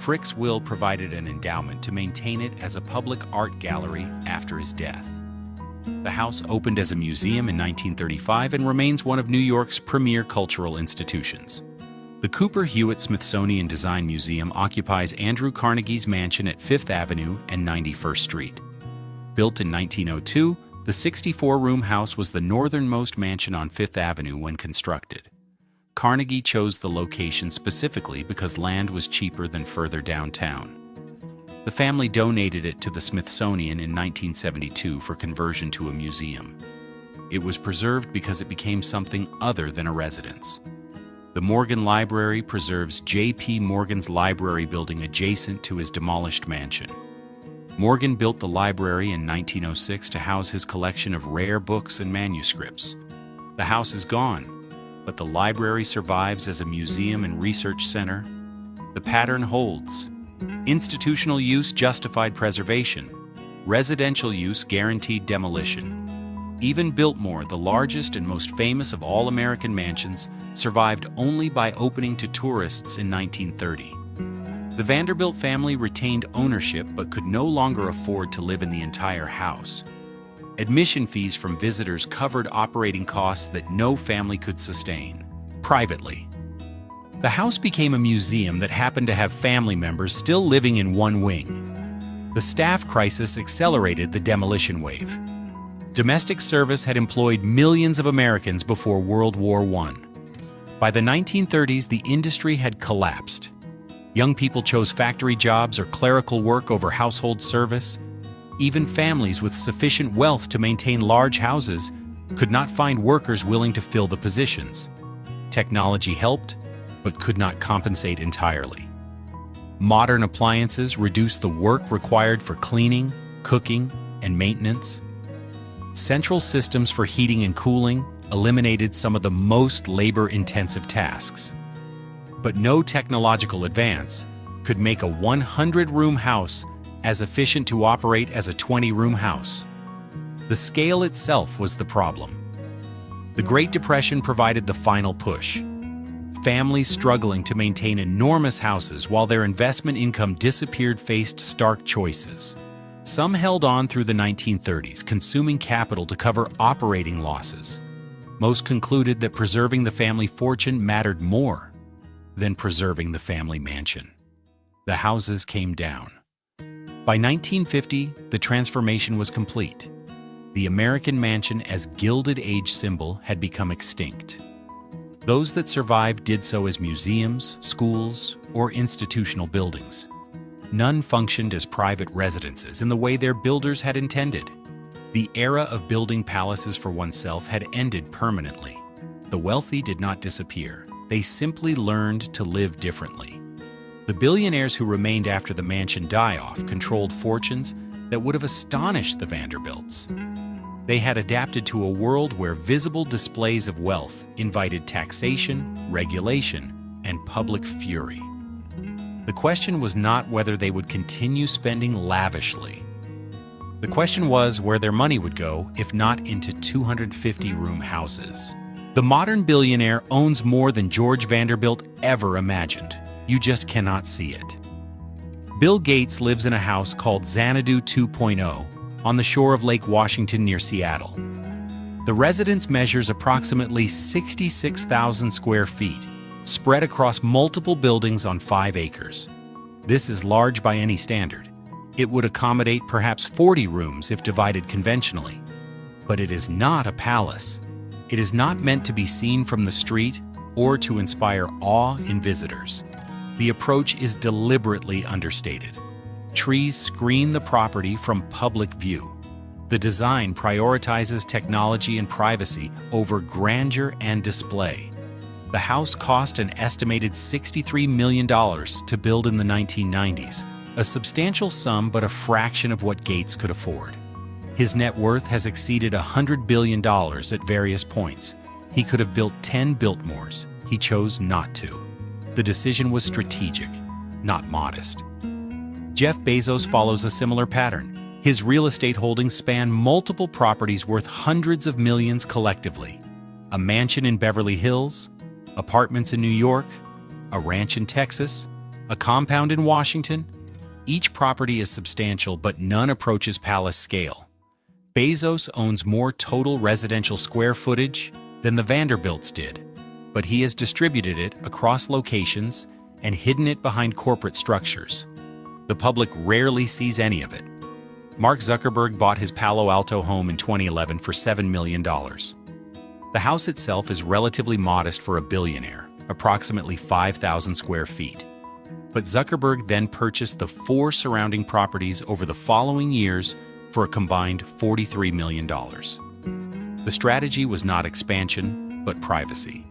Frick's will provided an endowment to maintain it as a public art gallery after his death. The house opened as a museum in 1935 and remains one of New York's premier cultural institutions. The Cooper Hewitt Smithsonian Design Museum occupies Andrew Carnegie's mansion at 5th Avenue and 91st Street. Built in 1902, the 64-room house was the northernmost mansion on 5th Avenue when constructed. Carnegie chose the location specifically because land was cheaper than further downtown. The family donated it to the Smithsonian in 1972 for conversion to a museum. It was preserved because it became something other than a residence. The Morgan Library preserves J.P. Morgan's library building adjacent to his demolished mansion. Morgan built the library in 1906 to house his collection of rare books and manuscripts. The house is gone, but the library survives as a museum and research center. The pattern holds. Institutional use justified preservation. Residential use guaranteed demolition. Even Biltmore, the largest and most famous of all American mansions, survived only by opening to tourists in 1930. The Vanderbilt family retained ownership but could no longer afford to live in the entire house. Admission fees from visitors covered operating costs that no family could sustain. Privately, the house became a museum that happened to have family members still living in one wing. The staff crisis accelerated the demolition wave. Domestic service had employed millions of Americans before World War I. By the 1930s, the industry had collapsed. Young people chose factory jobs or clerical work over household service. Even families with sufficient wealth to maintain large houses could not find workers willing to fill the positions. Technology helped, but could not compensate entirely. Modern appliances reduced the work required for cleaning, cooking, and maintenance. Central systems for heating and cooling eliminated some of the most labor-intensive tasks. But no technological advance could make a 100-room house as efficient to operate as a 20-room house. The scale itself was the problem. The Great Depression provided the final push. Families struggling to maintain enormous houses while their investment income disappeared faced stark choices. Some held on through the 1930s, consuming capital to cover operating losses. Most concluded that preserving the family fortune mattered more than preserving the family mansion. The houses came down. By 1950, the transformation was complete. The American mansion as Gilded Age symbol had become extinct. Those that survived did so as museums, schools, or institutional buildings. None functioned as private residences in the way their builders had intended. The era of building palaces for oneself had ended permanently. The wealthy did not disappear. They simply learned to live differently. The billionaires who remained after the mansion die-off controlled fortunes that would have astonished the Vanderbilts. They had adapted to a world where visible displays of wealth invited taxation, regulation, and public fury. The question was not whether they would continue spending lavishly. The question was where their money would go if not into 250-room houses. The modern billionaire owns more than George Vanderbilt ever imagined. You just cannot see it. Bill Gates lives in a house called Xanadu 2.0 on the shore of Lake Washington near Seattle. The residence measures approximately 66,000 square feet, spread across multiple buildings on 5 acres. This is large by any standard. It would accommodate perhaps 40 rooms if divided conventionally. But it is not a palace. It is not meant to be seen from the street or to inspire awe in visitors. The approach is deliberately understated. Trees screen the property from public view. The design prioritizes technology and privacy over grandeur and display. The house cost an estimated $63 million to build in the 1990s, a substantial sum but a fraction of what Gates could afford. His net worth has exceeded $100 billion at various points. He could have built 10 Biltmores. He chose not to. The decision was strategic, not modest. Jeff Bezos follows a similar pattern. His real estate holdings span multiple properties worth hundreds of millions collectively. A mansion in Beverly Hills, apartments in New York, a ranch in Texas, a compound in Washington. Each property is substantial, but none approaches palace scale. Bezos owns more total residential square footage than the Vanderbilts did, but he has distributed it across locations and hidden it behind corporate structures. The public rarely sees any of it. Mark Zuckerberg bought his Palo Alto home in 2011 for $7 million. The house itself is relatively modest for a billionaire, approximately 5,000 square feet. But Zuckerberg then purchased the 4 surrounding properties over the following years for a combined $43 million. The strategy was not expansion, but privacy.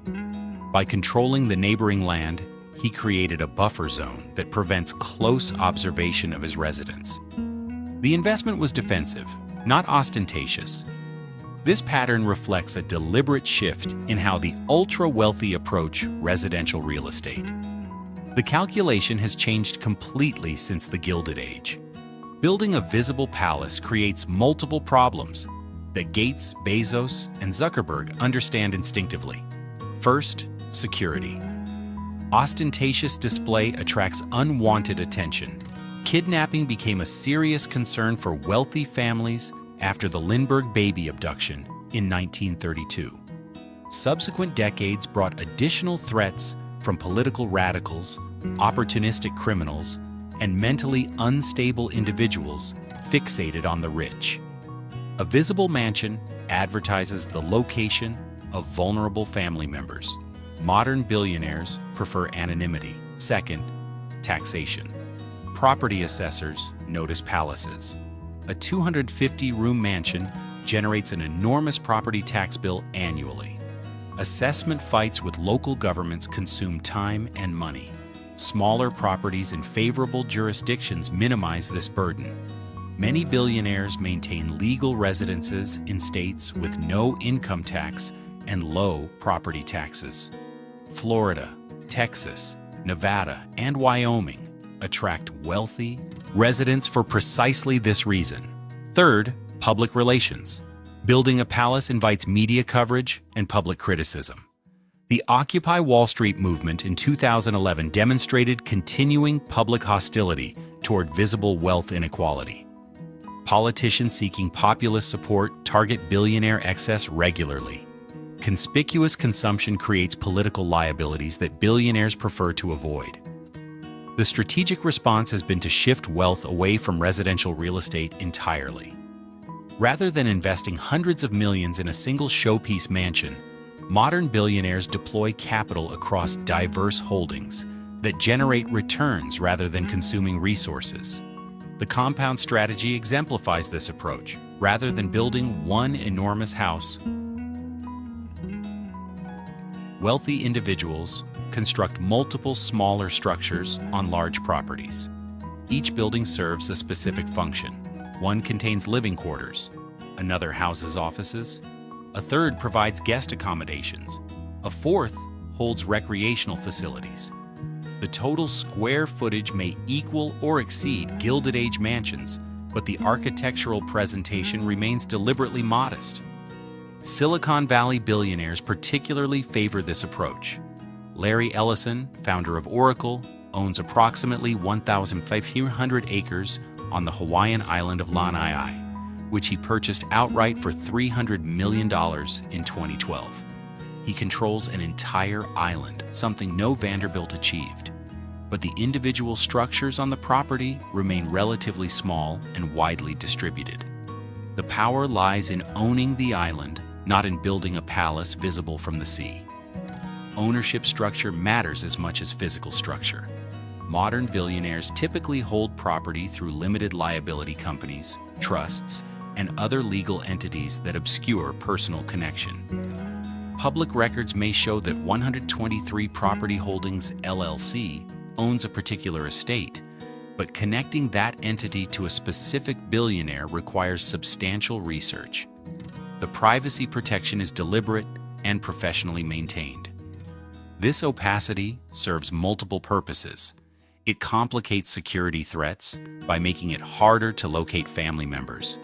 By controlling the neighboring land, he created a buffer zone that prevents close observation of his residence. The investment was defensive, not ostentatious. This pattern reflects a deliberate shift in how the ultra-wealthy approach residential real estate. The calculation has changed completely since the Gilded Age. Building a visible palace creates multiple problems that Gates, Bezos, and Zuckerberg understand instinctively. First, security. Ostentatious display attracts unwanted attention. Kidnapping became a serious concern for wealthy families after the Lindbergh baby abduction in 1932. Subsequent decades brought additional threats from political radicals, opportunistic criminals, and mentally unstable individuals fixated on the rich. A visible mansion advertises the location of vulnerable family members. Modern billionaires prefer anonymity. Second, taxation. Property assessors notice palaces. A 250-room mansion generates an enormous property tax bill annually. Assessment fights with local governments consume time and money. Smaller properties in favorable jurisdictions minimize this burden. Many billionaires maintain legal residences in states with no income tax and low property taxes. Florida, Texas, Nevada, and Wyoming attract wealthy residents for precisely this reason. Third, public relations. Building a palace invites media coverage and public criticism. The Occupy Wall Street movement in 2011 demonstrated continuing public hostility toward visible wealth inequality. Politicians seeking populist support target billionaire excess regularly. Conspicuous consumption creates political liabilities that billionaires prefer to avoid. The strategic response has been to shift wealth away from residential real estate entirely. Rather than investing hundreds of millions in a single showpiece mansion, modern billionaires deploy capital across diverse holdings, that generate returns rather than consuming resources. The compound strategy exemplifies this approach. Rather than building one enormous house, wealthy individuals construct multiple smaller structures on large properties. Each building serves a specific function. One contains living quarters, another houses offices, a third provides guest accommodations, a fourth holds recreational facilities. The total square footage may equal or exceed Gilded Age mansions, but the architectural presentation remains deliberately modest. Silicon Valley billionaires particularly favor this approach. Larry Ellison, founder of Oracle, owns approximately 1,500 acres on the Hawaiian island of Lanai, which he purchased outright for $300 million in 2012. He controls an entire island, something no Vanderbilt achieved. But the individual structures on the property remain relatively small and widely distributed. The power lies in owning the island, not in building a palace visible from the sea. Ownership structure matters as much as physical structure. Modern billionaires typically hold property through limited liability companies, trusts, and other legal entities that obscure personal connection. Public records may show that 123 Property Holdings LLC owns a particular estate, but connecting that entity to a specific billionaire requires substantial research. The privacy protection is deliberate and professionally maintained. This opacity serves multiple purposes. It complicates security threats by making it harder to locate family members.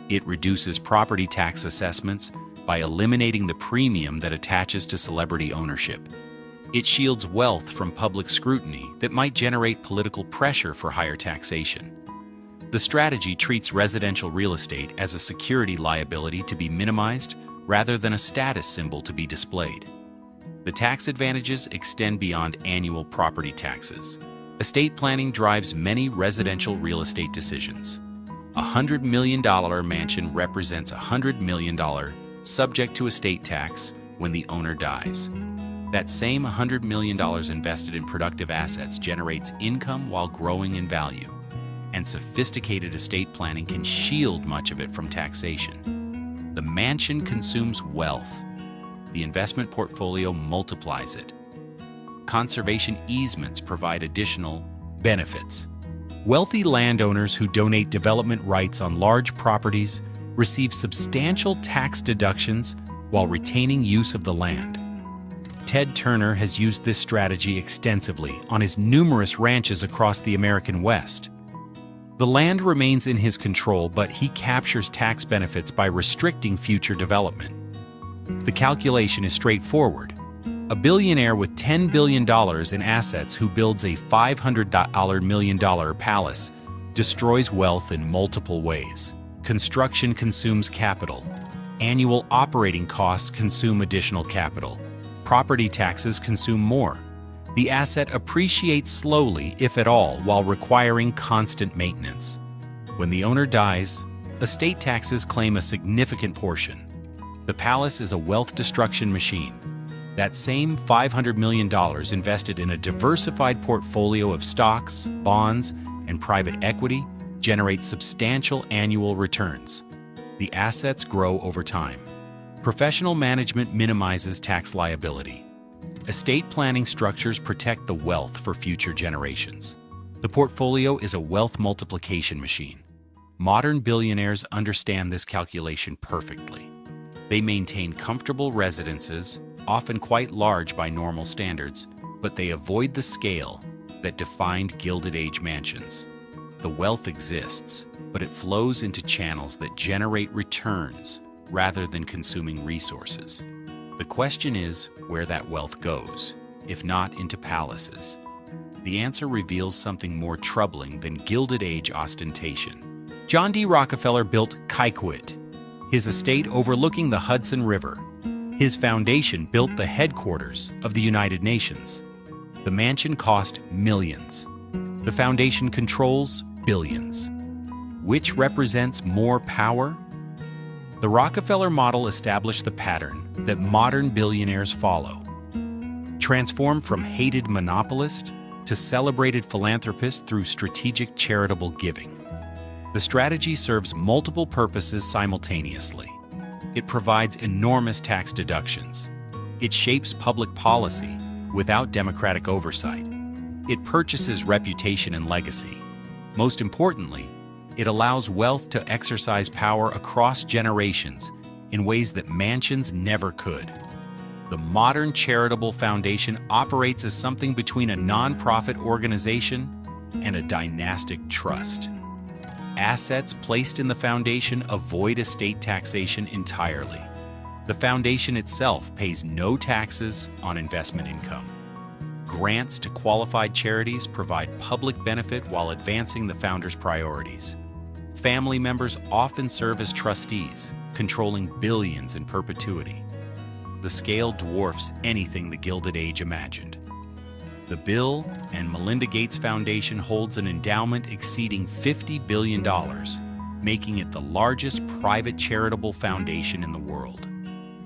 It reduces property tax assessments by eliminating the premium that attaches to celebrity ownership. It shields wealth from public scrutiny that might generate political pressure for higher taxation. The strategy treats residential real estate as a security liability to be minimized rather than a status symbol to be displayed. The tax advantages extend beyond annual property taxes. Estate planning drives many residential real estate decisions. A $100 million mansion represents $100 million subject to estate tax when the owner dies. That same $100 million invested in productive assets generates income while growing in value, and sophisticated estate planning can shield much of it from taxation. The mansion consumes wealth. The investment portfolio multiplies it. Conservation easements provide additional benefits. Wealthy landowners who donate development rights on large properties receive substantial tax deductions while retaining use of the land. Ted Turner has used this strategy extensively on his numerous ranches across the American West. The land remains in his control, but he captures tax benefits by restricting future development. The calculation is straightforward. A billionaire with $10 billion in assets who builds a $500 million palace destroys wealth in multiple ways. Construction consumes capital. Annual operating costs consume additional capital. Property taxes consume more. The asset appreciates slowly, if at all, while requiring constant maintenance. When the owner dies, estate taxes claim a significant portion. The palace is a wealth destruction machine. That same $500 million invested in a diversified portfolio of stocks, bonds, and private equity generates substantial annual returns. The assets grow over time. Professional management minimizes tax liability. Estate planning structures protect the wealth for future generations. The portfolio is a wealth multiplication machine. Modern billionaires understand this calculation perfectly. They maintain comfortable residences, often quite large by normal standards, but they avoid the scale that defined Gilded Age mansions. The wealth exists, but it flows into channels that generate returns rather than consuming resources. The question is where that wealth goes, if not into palaces. The answer reveals something more troubling than Gilded Age ostentation. John D. Rockefeller built Kykuit, his estate overlooking the Hudson River. His foundation built the headquarters of the United Nations. The mansion cost millions. The foundation controls billions. Which represents more power? The Rockefeller model established the pattern that modern billionaires follow. Transform from hated monopolist to celebrated philanthropist through strategic charitable giving. The strategy serves multiple purposes simultaneously. It provides enormous tax deductions. It shapes public policy without democratic oversight. It purchases reputation and legacy. Most importantly, it allows wealth to exercise power across generations in ways that mansions never could. The modern charitable foundation operates as something between a nonprofit organization and a dynastic trust. Assets placed in the foundation avoid estate taxation entirely. The foundation itself pays no taxes on investment income. Grants to qualified charities provide public benefit while advancing the founder's priorities. Family members often serve as trustees, controlling billions in perpetuity. The scale dwarfs anything the Gilded Age imagined. The Bill and Melinda Gates Foundation holds an endowment exceeding $50 billion, making it the largest private charitable foundation in the world.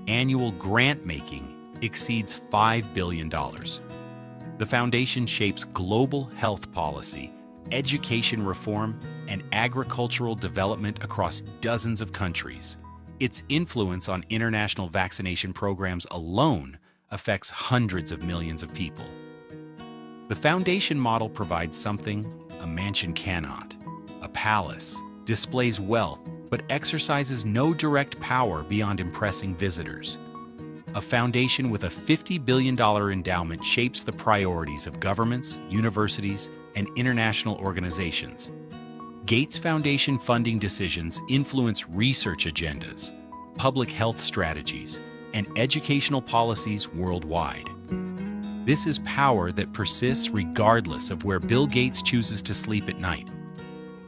Annual grant making exceeds $5 billion. The foundation shapes global health policy, education reform, and agricultural development across dozens of countries. Its influence on international vaccination programs alone affects hundreds of millions of people. The foundation model provides something a mansion cannot. A palace displays wealth but exercises no direct power beyond impressing visitors. A foundation with a $50 billion endowment shapes the priorities of governments, universities, and international organizations. Gates Foundation funding decisions influence research agendas, public health strategies, and educational policies worldwide. This is power that persists regardless of where Bill Gates chooses to sleep at night.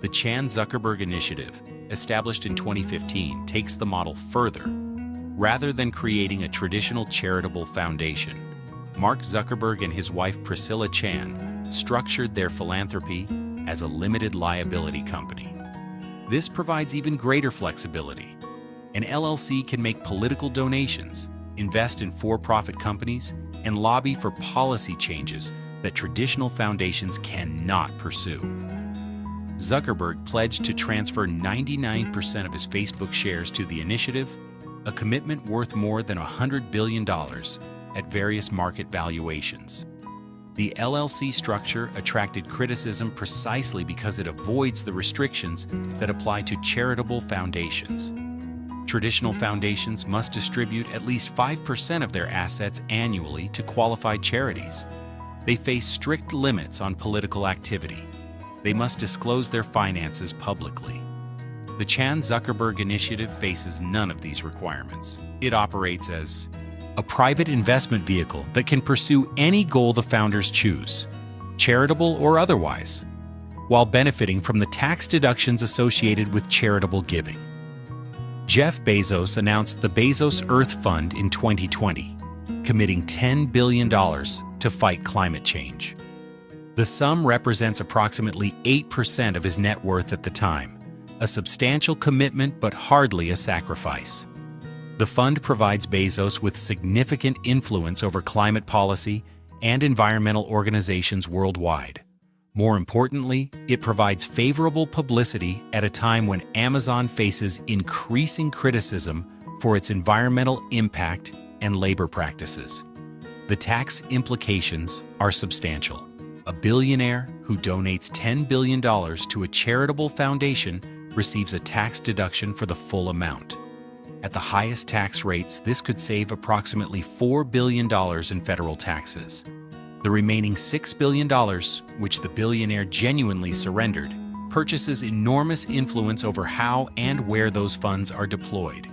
The Chan Zuckerberg Initiative, established in 2015, takes the model further. Rather than creating a traditional charitable foundation, Mark Zuckerberg and his wife Priscilla Chan structured their philanthropy as a limited liability company. This provides even greater flexibility. An LLC can make political donations, invest in for-profit companies, and lobby for policy changes that traditional foundations cannot pursue. Zuckerberg pledged to transfer 99% of his Facebook shares to the initiative, a commitment worth more than $100 billion at various market valuations. The LLC structure attracted criticism precisely because it avoids the restrictions that apply to charitable foundations. Traditional foundations must distribute at least 5% of their assets annually to qualified charities. They face strict limits on political activity. They must disclose their finances publicly. The Chan Zuckerberg Initiative faces none of these requirements. It operates as a private investment vehicle that can pursue any goal the founders choose, charitable or otherwise, while benefiting from the tax deductions associated with charitable giving. Jeff Bezos announced the Bezos Earth Fund in 2020, committing $10 billion to fight climate change. The sum represents approximately 8% of his net worth at the time, a substantial commitment but hardly a sacrifice. The fund provides Bezos with significant influence over climate policy and environmental organizations worldwide. More importantly, it provides favorable publicity at a time when Amazon faces increasing criticism for its environmental impact and labor practices. The tax implications are substantial. A billionaire who donates $10 billion to a charitable foundation receives a tax deduction for the full amount. At the highest tax rates, this could save approximately $4 billion in federal taxes. The remaining $6 billion, which the billionaire genuinely surrendered, purchases enormous influence over how and where those funds are deployed.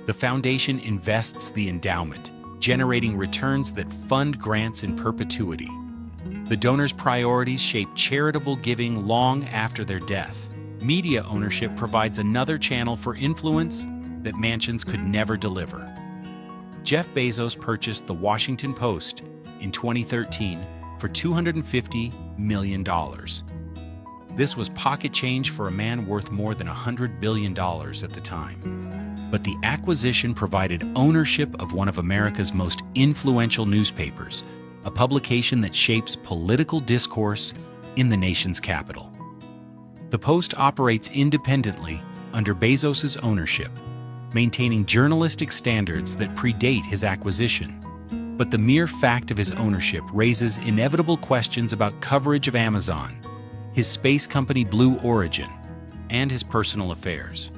The foundation invests the endowment, generating returns that fund grants in perpetuity. The donor's priorities shape charitable giving long after their death. Media ownership provides another channel for influence that mansions could never deliver. Jeff Bezos purchased The Washington Post in 2013 for $250 million. This was pocket change for a man worth more than $100 billion at the time. But the acquisition provided ownership of one of America's most influential newspapers, a publication that shapes political discourse in the nation's capital. The Post operates independently under Bezos's ownership, maintaining journalistic standards that predate his acquisition. But the mere fact of his ownership raises inevitable questions about coverage of Amazon, his space company Blue Origin, and his personal affairs.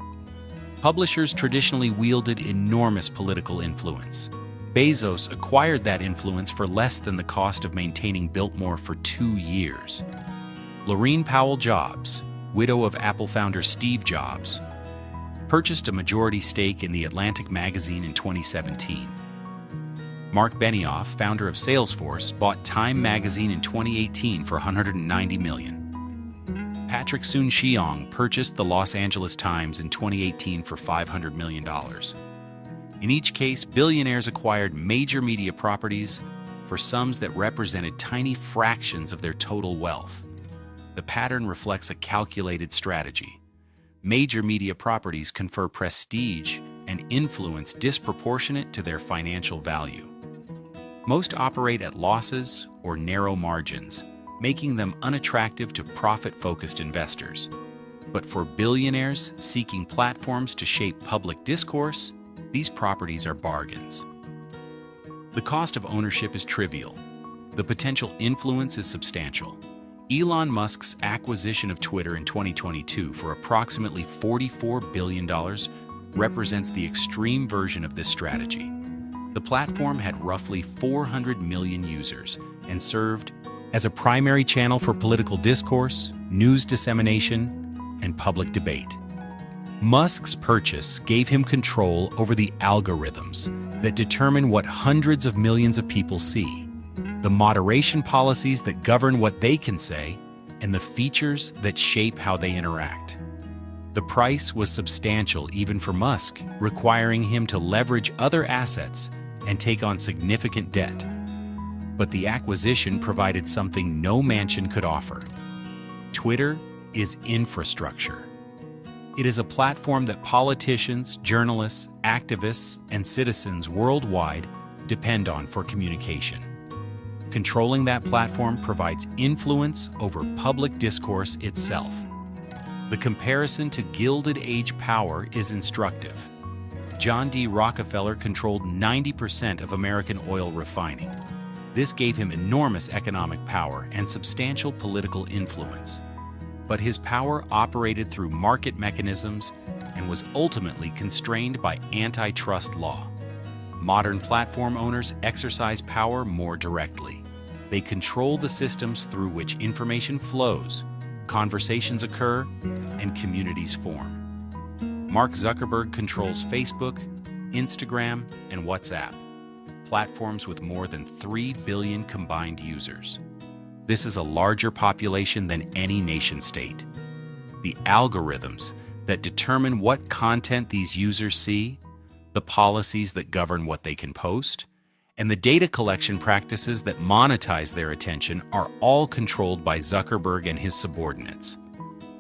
Publishers traditionally wielded enormous political influence. Bezos acquired that influence for less than the cost of maintaining Biltmore for 2 years. Laurene Powell Jobs, widow of Apple founder Steve Jobs, purchased a majority stake in The Atlantic magazine in 2017. Mark Benioff, founder of Salesforce, bought Time magazine in 2018 for $190 million. Patrick Soon-Shiong purchased the Los Angeles Times in 2018 for $500 million. In each case, billionaires acquired major media properties for sums that represented tiny fractions of their total wealth. The pattern reflects a calculated strategy. Major media properties confer prestige and influence disproportionate to their financial value. Most operate at losses or narrow margins, making them unattractive to profit-focused investors. But for billionaires seeking platforms to shape public discourse, these properties are bargains. The cost of ownership is trivial. The potential influence is substantial. Elon Musk's acquisition of Twitter in 2022 for approximately $44 billion represents the extreme version of this strategy. The platform had roughly 400 million users and served as a primary channel for political discourse, news dissemination, and public debate. Musk's purchase gave him control over the algorithms that determine what hundreds of millions of people see, the moderation policies that govern what they can say, and the features that shape how they interact. The price was substantial even for Musk, requiring him to leverage other assets and take on significant debt. But the acquisition provided something no mansion could offer. Twitter is infrastructure. It is a platform that politicians, journalists, activists, and citizens worldwide depend on for communication. Controlling that platform provides influence over public discourse itself. The comparison to Gilded Age power is instructive. John D. Rockefeller controlled 90% of American oil refining. This gave him enormous economic power and substantial political influence. But his power operated through market mechanisms and was ultimately constrained by antitrust law. Modern platform owners exercise power more directly. They control the systems through which information flows, conversations occur, and communities form. Mark Zuckerberg controls Facebook, Instagram, and WhatsApp, platforms with more than 3 billion combined users. This is a larger population than any nation-state. The algorithms that determine what content these users see, the policies that govern what they can post, and the data collection practices that monetize their attention are all controlled by Zuckerberg and his subordinates.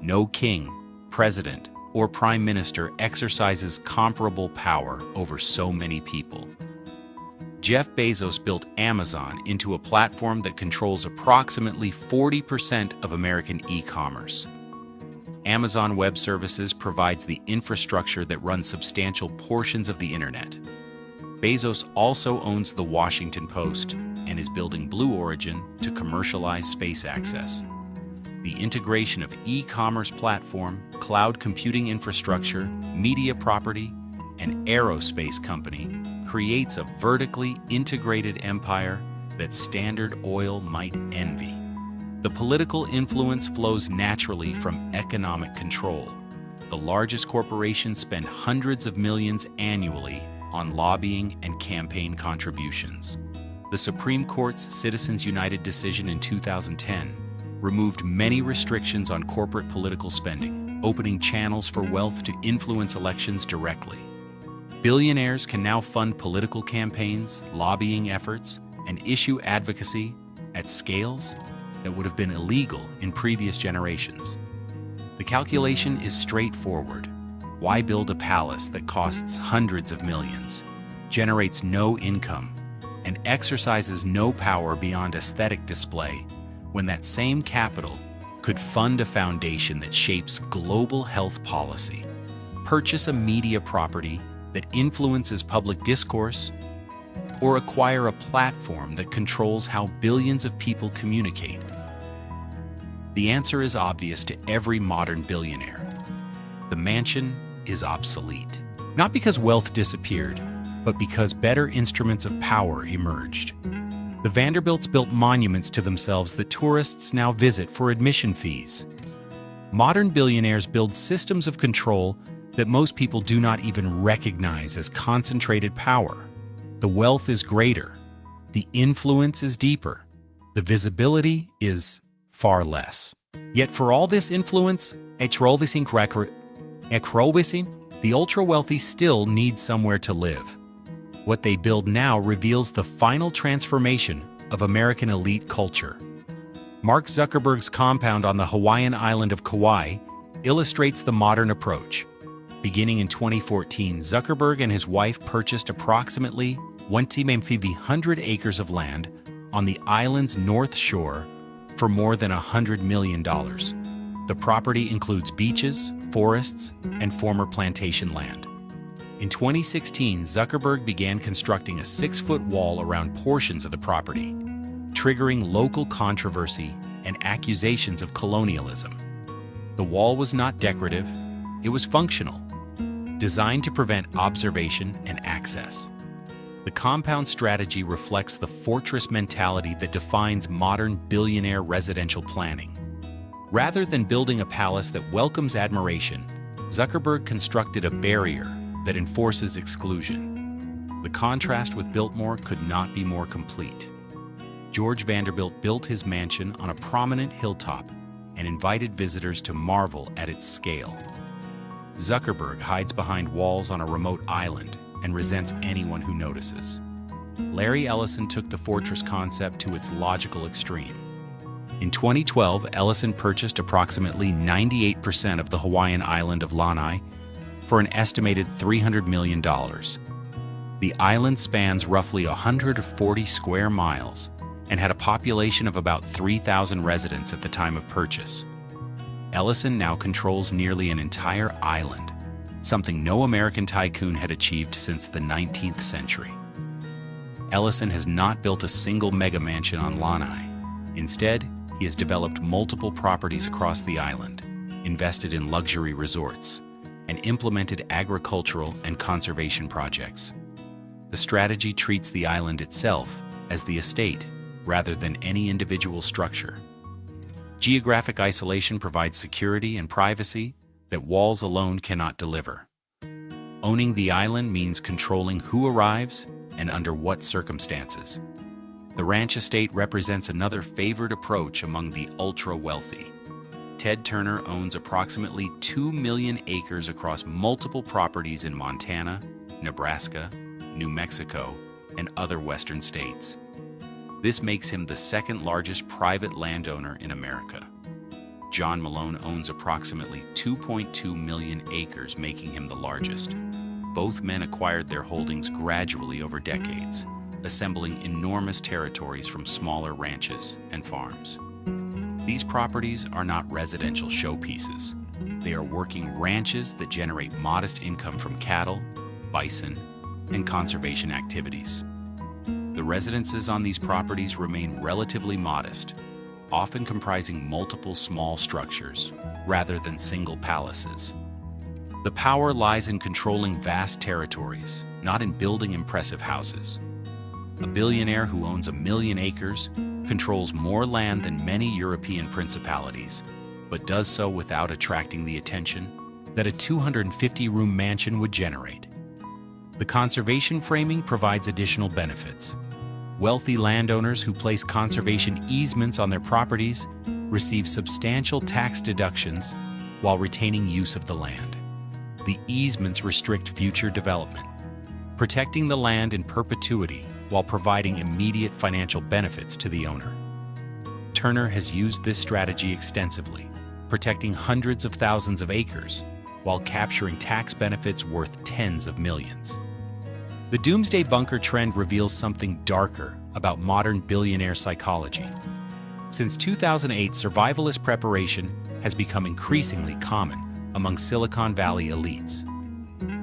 No king, president, or prime minister exercises comparable power over so many people. Jeff Bezos built Amazon into a platform that controls approximately 40% of American e-commerce. Amazon Web Services provides the infrastructure that runs substantial portions of the internet. Bezos also owns the Washington Post and is building Blue Origin to commercialize space access. The integration of e-commerce platform, cloud computing infrastructure, media property, and aerospace company creates a vertically integrated empire that Standard Oil might envy. The political influence flows naturally from economic control. The largest corporations spend hundreds of millions annually on lobbying and campaign contributions. The Supreme Court's Citizens United decision in 2010 removed many restrictions on corporate political spending, opening channels for wealth to influence elections directly. Billionaires can now fund political campaigns, lobbying efforts, and issue advocacy at scales that would have been illegal in previous generations. The calculation is straightforward. Why build a palace that costs hundreds of millions, generates no income, and exercises no power beyond aesthetic display when that same capital could fund a foundation that shapes global health policy, purchase a media property that influences public discourse, or acquire a platform that controls how billions of people communicate? The answer is obvious to every modern billionaire. The mansion is obsolete. Not because wealth disappeared, but because better instruments of power emerged. The Vanderbilts built monuments to themselves that tourists now visit for admission fees. Modern billionaires build systems of control that most people do not even recognize as concentrated power. The wealth is greater, the influence is deeper, the visibility is far less. Yet for all this influence, the ultra-wealthy still need somewhere to live. What they build now reveals the final transformation of American elite culture. Mark Zuckerberg's compound on the Hawaiian island of Kauai illustrates the modern approach. Beginning in 2014, Zuckerberg and his wife purchased approximately 100 acres of land on the island's north shore for more than $100 million. The property includes beaches, forests, and former plantation land. In 2016, Zuckerberg began constructing a 6-foot wall around portions of the property, triggering local controversy and accusations of colonialism. The wall was not decorative, it was functional, designed to prevent observation and access. The compound strategy reflects the fortress mentality that defines modern billionaire residential planning. Rather than building a palace that welcomes admiration, Zuckerberg constructed a barrier that enforces exclusion. The contrast with Biltmore could not be more complete. George Vanderbilt built his mansion on a prominent hilltop and invited visitors to marvel at its scale. Zuckerberg hides behind walls on a remote island and resents anyone who notices. Larry Ellison took the fortress concept to its logical extreme. In 2012, Ellison purchased approximately 98% of the Hawaiian island of Lanai for an estimated $300 million. The island spans roughly 140 square miles and had a population of about 3,000 residents at the time of purchase. Ellison now controls nearly an entire island, something no American tycoon had achieved since the 19th century. Ellison has not built a single mega mansion on Lanai. Instead, he has developed multiple properties across the island, invested in luxury resorts, and implemented agricultural and conservation projects. The strategy treats the island itself as the estate rather than any individual structure. Geographic isolation provides security and privacy that walls alone cannot deliver. Owning the island means controlling who arrives and under what circumstances. The ranch estate represents another favored approach among the ultra-wealthy. Ted Turner owns approximately 2 million acres across multiple properties in Montana, Nebraska, New Mexico, and other western states. This makes him the second largest private landowner in America. John Malone owns approximately 2.2 million acres, making him the largest. Both men acquired their holdings gradually over decades, assembling enormous territories from smaller ranches and farms. These properties are not residential showpieces. They are working ranches that generate modest income from cattle, bison, and conservation activities. The residences on these properties remain relatively modest, often comprising multiple small structures rather than single palaces. The power lies in controlling vast territories, not in building impressive houses. A billionaire who owns 1 million acres controls more land than many European principalities, but does so without attracting the attention that a 250-room mansion would generate. The conservation framing provides additional benefits. Wealthy landowners who place conservation easements on their properties receive substantial tax deductions while retaining use of the land. The easements restrict future development, protecting the land in perpetuity while providing immediate financial benefits to the owner. Turner has used this strategy extensively, protecting hundreds of thousands of acres while capturing tax benefits worth tens of millions. The doomsday bunker trend reveals something darker about modern billionaire psychology. Since 2008, survivalist preparation has become increasingly common among Silicon Valley elites.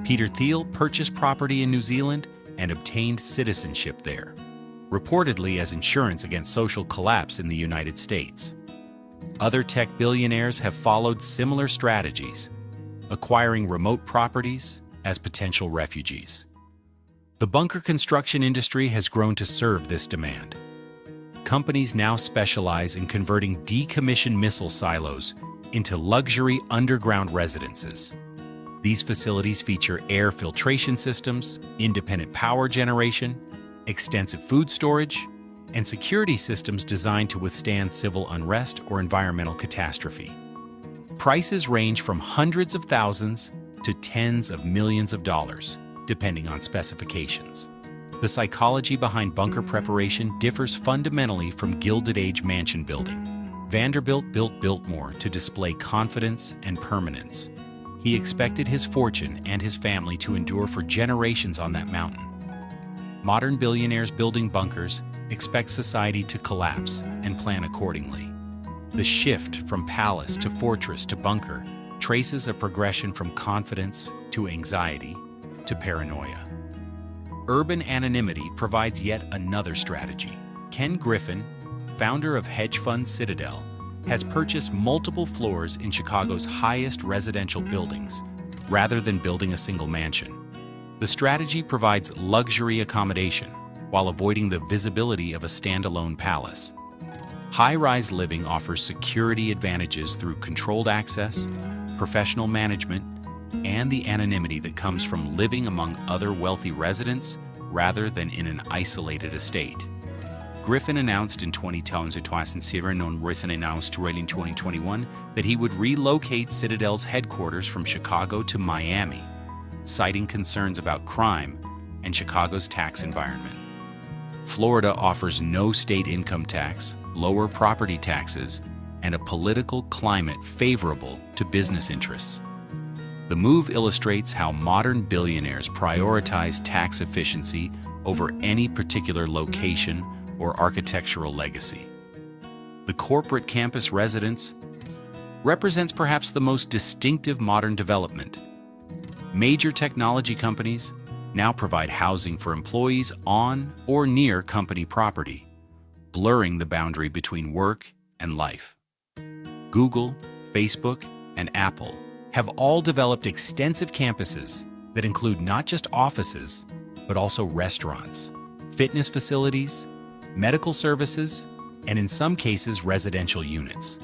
Peter Thiel purchased property in New Zealand and obtained citizenship there, reportedly as insurance against social collapse in the United States. Other tech billionaires have followed similar strategies, acquiring remote properties as potential refugees. The bunker construction industry has grown to serve this demand. Companies now specialize in converting decommissioned missile silos into luxury underground residences. These facilities feature air filtration systems, independent power generation, extensive food storage, and security systems designed to withstand civil unrest or environmental catastrophe. Prices range from hundreds of thousands to tens of millions of dollars, depending on specifications. The psychology behind bunker preparation differs fundamentally from Gilded Age mansion building. Vanderbilt built Biltmore to display confidence and permanence. He expected his fortune and his family to endure for generations on that mountain. Modern billionaires building bunkers expect society to collapse and plan accordingly. The shift from palace to fortress to bunker traces a progression from confidence to anxiety to paranoia. Urban anonymity provides yet another strategy. Ken Griffin, founder of hedge fund Citadel, has purchased multiple floors in Chicago's highest residential buildings, rather than building a single mansion. The strategy provides luxury accommodation while avoiding the visibility of a standalone palace. High-rise living offers security advantages through controlled access, professional management, and the anonymity that comes from living among other wealthy residents rather than in an isolated estate. Griffin announced in 2021 that he would relocate Citadel's headquarters from Chicago to Miami, citing concerns about crime and Chicago's tax environment. Florida offers no state income tax, lower property taxes, and a political climate favorable to business interests. The move illustrates how modern billionaires prioritize tax efficiency over any particular location or architectural legacy. The corporate campus residence represents perhaps the most distinctive modern development. Major technology companies now provide housing for employees on or near company property, blurring the boundary between work and life. Google, Facebook, and Apple have all developed extensive campuses that include not just offices, but also restaurants, fitness facilities, medical services, and in some cases, residential units.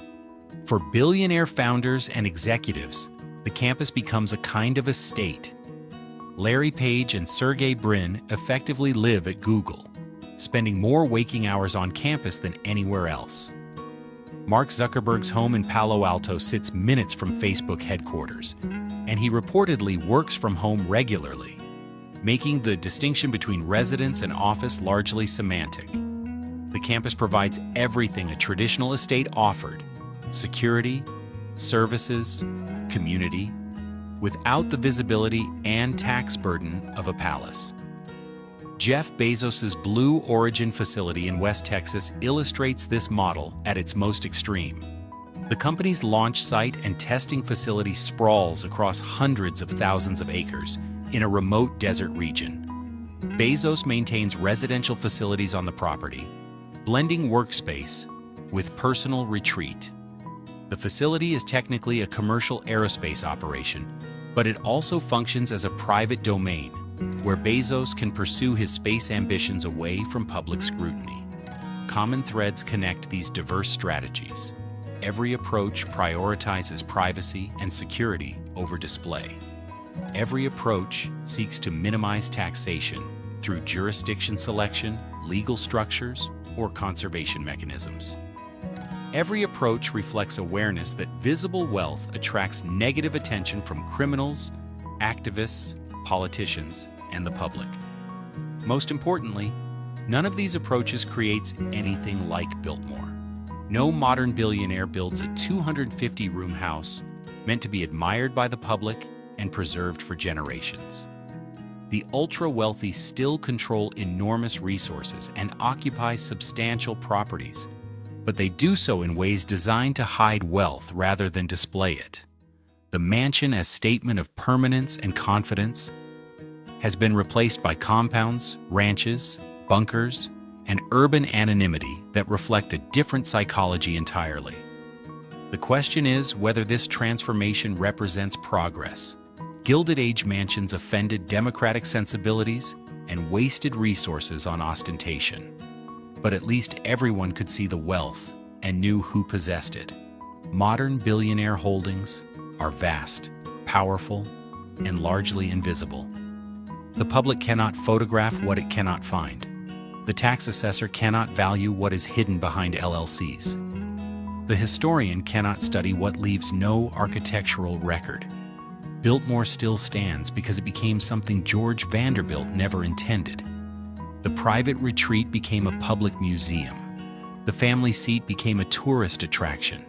For billionaire founders and executives, the campus becomes a kind of estate. Larry Page and Sergey Brin effectively live at Google, spending more waking hours on campus than anywhere else. Mark Zuckerberg's home in Palo Alto sits minutes from Facebook headquarters, and he reportedly works from home regularly, making the distinction between residence and office largely semantic. The campus provides everything a traditional estate offered: security, services, community, without the visibility and tax burden of a palace. Jeff Bezos's Blue Origin facility in West Texas illustrates this model at its most extreme. The company's launch site and testing facility sprawls across hundreds of thousands of acres in a remote desert region. Bezos maintains residential facilities on the property, blending workspace with personal retreat. The facility is technically a commercial aerospace operation, but it also functions as a private domain where Bezos can pursue his space ambitions away from public scrutiny. Common threads connect these diverse strategies. Every approach prioritizes privacy and security over display. Every approach seeks to minimize taxation through jurisdiction selection, legal structures, or conservation mechanisms. Every approach reflects awareness that visible wealth attracts negative attention from criminals, activists, politicians, and the public. Most importantly, none of these approaches creates anything like Biltmore. No modern billionaire builds a 250-room house meant to be admired by the public and preserved for generations. The ultra-wealthy still control enormous resources and occupy substantial properties, but they do so in ways designed to hide wealth rather than display it. The mansion as statement of permanence and confidence has been replaced by compounds, ranches, bunkers, and urban anonymity that reflect a different psychology entirely. The question is whether this transformation represents progress. Gilded Age mansions offended democratic sensibilities and wasted resources on ostentation. But at least everyone could see the wealth and knew who possessed it. Modern billionaire holdings are vast, powerful, and largely invisible. The public cannot photograph what it cannot find. The tax assessor cannot value what is hidden behind LLCs. The historian cannot study what leaves no architectural record. Biltmore still stands because it became something George Vanderbilt never intended. The private retreat became a public museum. The family seat became a tourist attraction.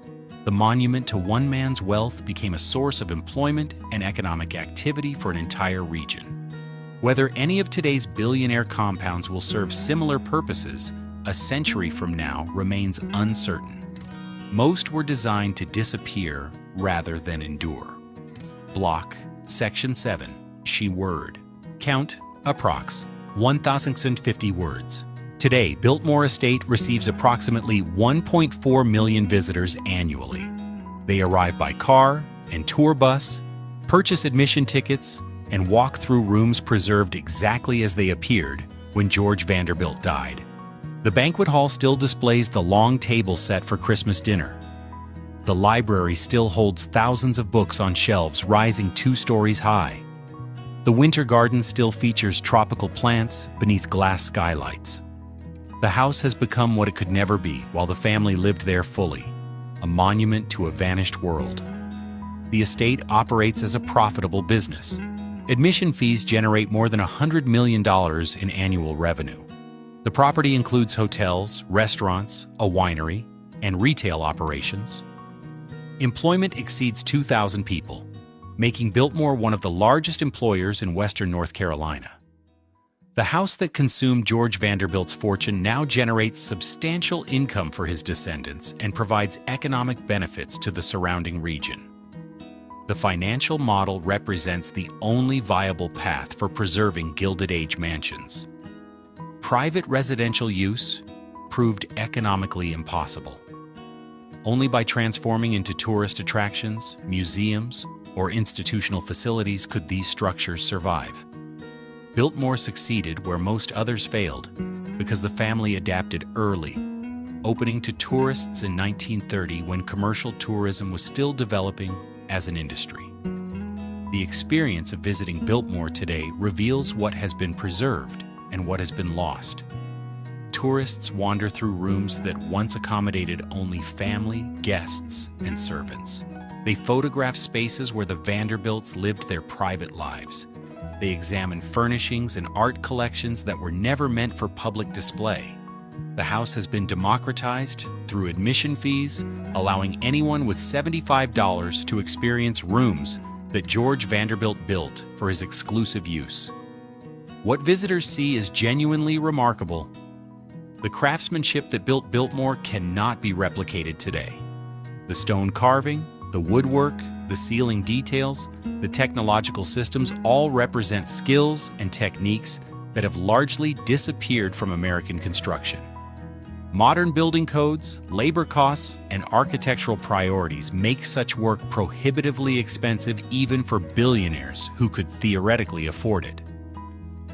The monument to one man's wealth became a source of employment and economic activity for an entire region. Whether any of today's billionaire compounds will serve similar purposes a century from now remains uncertain. Most were designed to disappear rather than endure. Block, Section 7, She Word. Count, approx. 1,050 words. Today, Biltmore Estate receives approximately 1.4 million visitors annually. They arrive by car and tour bus, purchase admission tickets, and walk through rooms preserved exactly as they appeared when George Vanderbilt died. The banquet hall still displays the long table set for Christmas dinner. The library still holds thousands of books on shelves rising 2 stories high. The winter garden still features tropical plants beneath glass skylights. The house has become what it could never be while the family lived there fully, a monument to a vanished world. The estate operates as a profitable business. Admission fees generate more than $100 million in annual revenue. The property includes hotels, restaurants, a winery, and retail operations. Employment exceeds 2,000 people, making Biltmore one of the largest employers in western North Carolina. The house that consumed George Vanderbilt's fortune now generates substantial income for his descendants and provides economic benefits to the surrounding region. The financial model represents the only viable path for preserving Gilded Age mansions. Private residential use proved economically impossible. Only by transforming into tourist attractions, museums, or institutional facilities could these structures survive. Biltmore succeeded where most others failed because the family adapted early, opening to tourists in 1930 when commercial tourism was still developing as an industry. The experience of visiting Biltmore today reveals what has been preserved and what has been lost. Tourists wander through rooms that once accommodated only family, guests, and servants. They photograph spaces where the Vanderbilts lived their private lives. They examine furnishings and art collections that were never meant for public display. The house has been democratized through admission fees, allowing anyone with $75 to experience rooms that George Vanderbilt built for his exclusive use. What visitors see is genuinely remarkable. The craftsmanship that built Biltmore cannot be replicated today. The stone carving, the woodwork, the ceiling details, the technological systems all represent skills and techniques that have largely disappeared from American construction. Modern building codes, labor costs, and architectural priorities make such work prohibitively expensive even for billionaires who could theoretically afford it.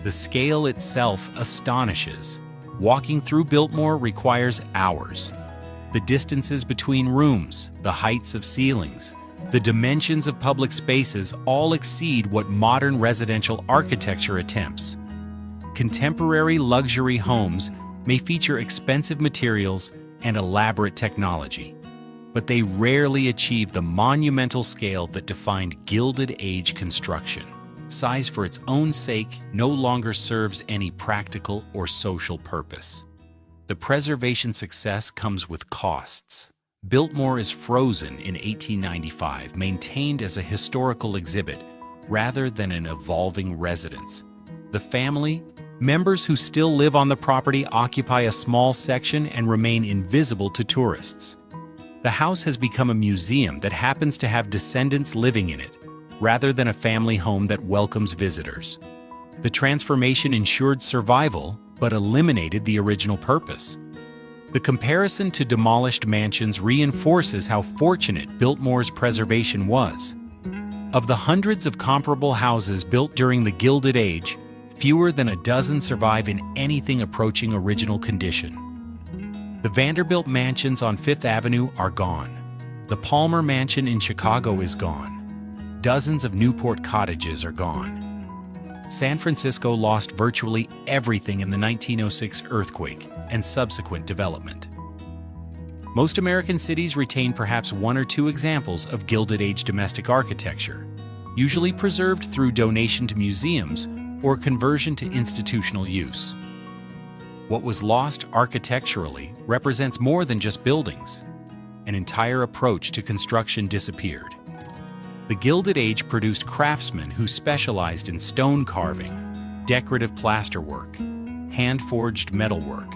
The scale itself astonishes. Walking through Biltmore requires hours. The distances between rooms, the heights of ceilings, the dimensions of public spaces all exceed what modern residential architecture attempts. Contemporary luxury homes may feature expensive materials and elaborate technology, but they rarely achieve the monumental scale that defined Gilded Age construction. Size for its own sake no longer serves any practical or social purpose. The preservation success comes with costs. Biltmore is frozen in 1895, maintained as a historical exhibit rather than an evolving residence. The family, members who still live on the property, occupy a small section and remain invisible to tourists. The house has become a museum that happens to have descendants living in it, rather than a family home that welcomes visitors. The transformation ensured survival, but eliminated the original purpose. The comparison to demolished mansions reinforces how fortunate Biltmore's preservation was. Of the hundreds of comparable houses built during the Gilded Age, fewer than a dozen survive in anything approaching original condition. The Vanderbilt mansions on Fifth Avenue are gone. The Palmer Mansion in Chicago is gone. Dozens of Newport cottages are gone. San Francisco lost virtually everything in the 1906 earthquake and subsequent development. Most American cities retain perhaps one or two examples of Gilded Age domestic architecture, usually preserved through donation to museums or conversion to institutional use. What was lost architecturally represents more than just buildings. An entire approach to construction disappeared. The Gilded Age produced craftsmen who specialized in stone carving, decorative plasterwork, hand-forged metalwork,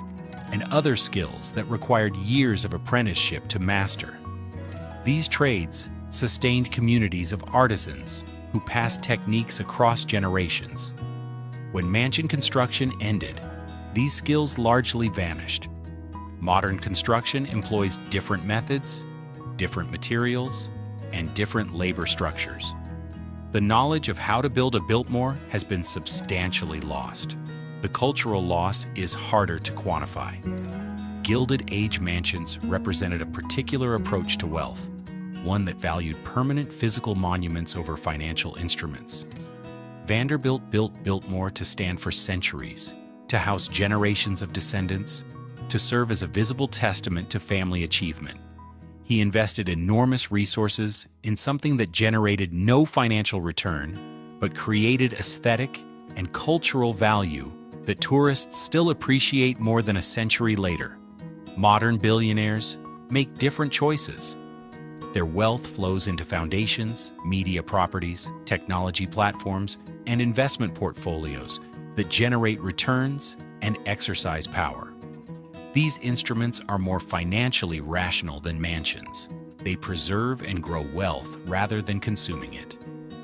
and other skills that required years of apprenticeship to master. These trades sustained communities of artisans who passed techniques across generations. When mansion construction ended, these skills largely vanished. Modern construction employs different methods, different materials, and different labor structures. The knowledge of how to build a Biltmore has been substantially lost. The cultural loss is harder to quantify. Gilded Age mansions represented a particular approach to wealth, one that valued permanent physical monuments over financial instruments. Vanderbilt built Biltmore to stand for centuries, to house generations of descendants, to serve as a visible testament to family achievement. He invested enormous resources in something that generated no financial return, but created aesthetic and cultural value that tourists still appreciate more than a century later. Modern billionaires make different choices. Their wealth flows into foundations, media properties, technology platforms, and investment portfolios that generate returns and exercise power. These instruments are more financially rational than mansions. They preserve and grow wealth rather than consuming it.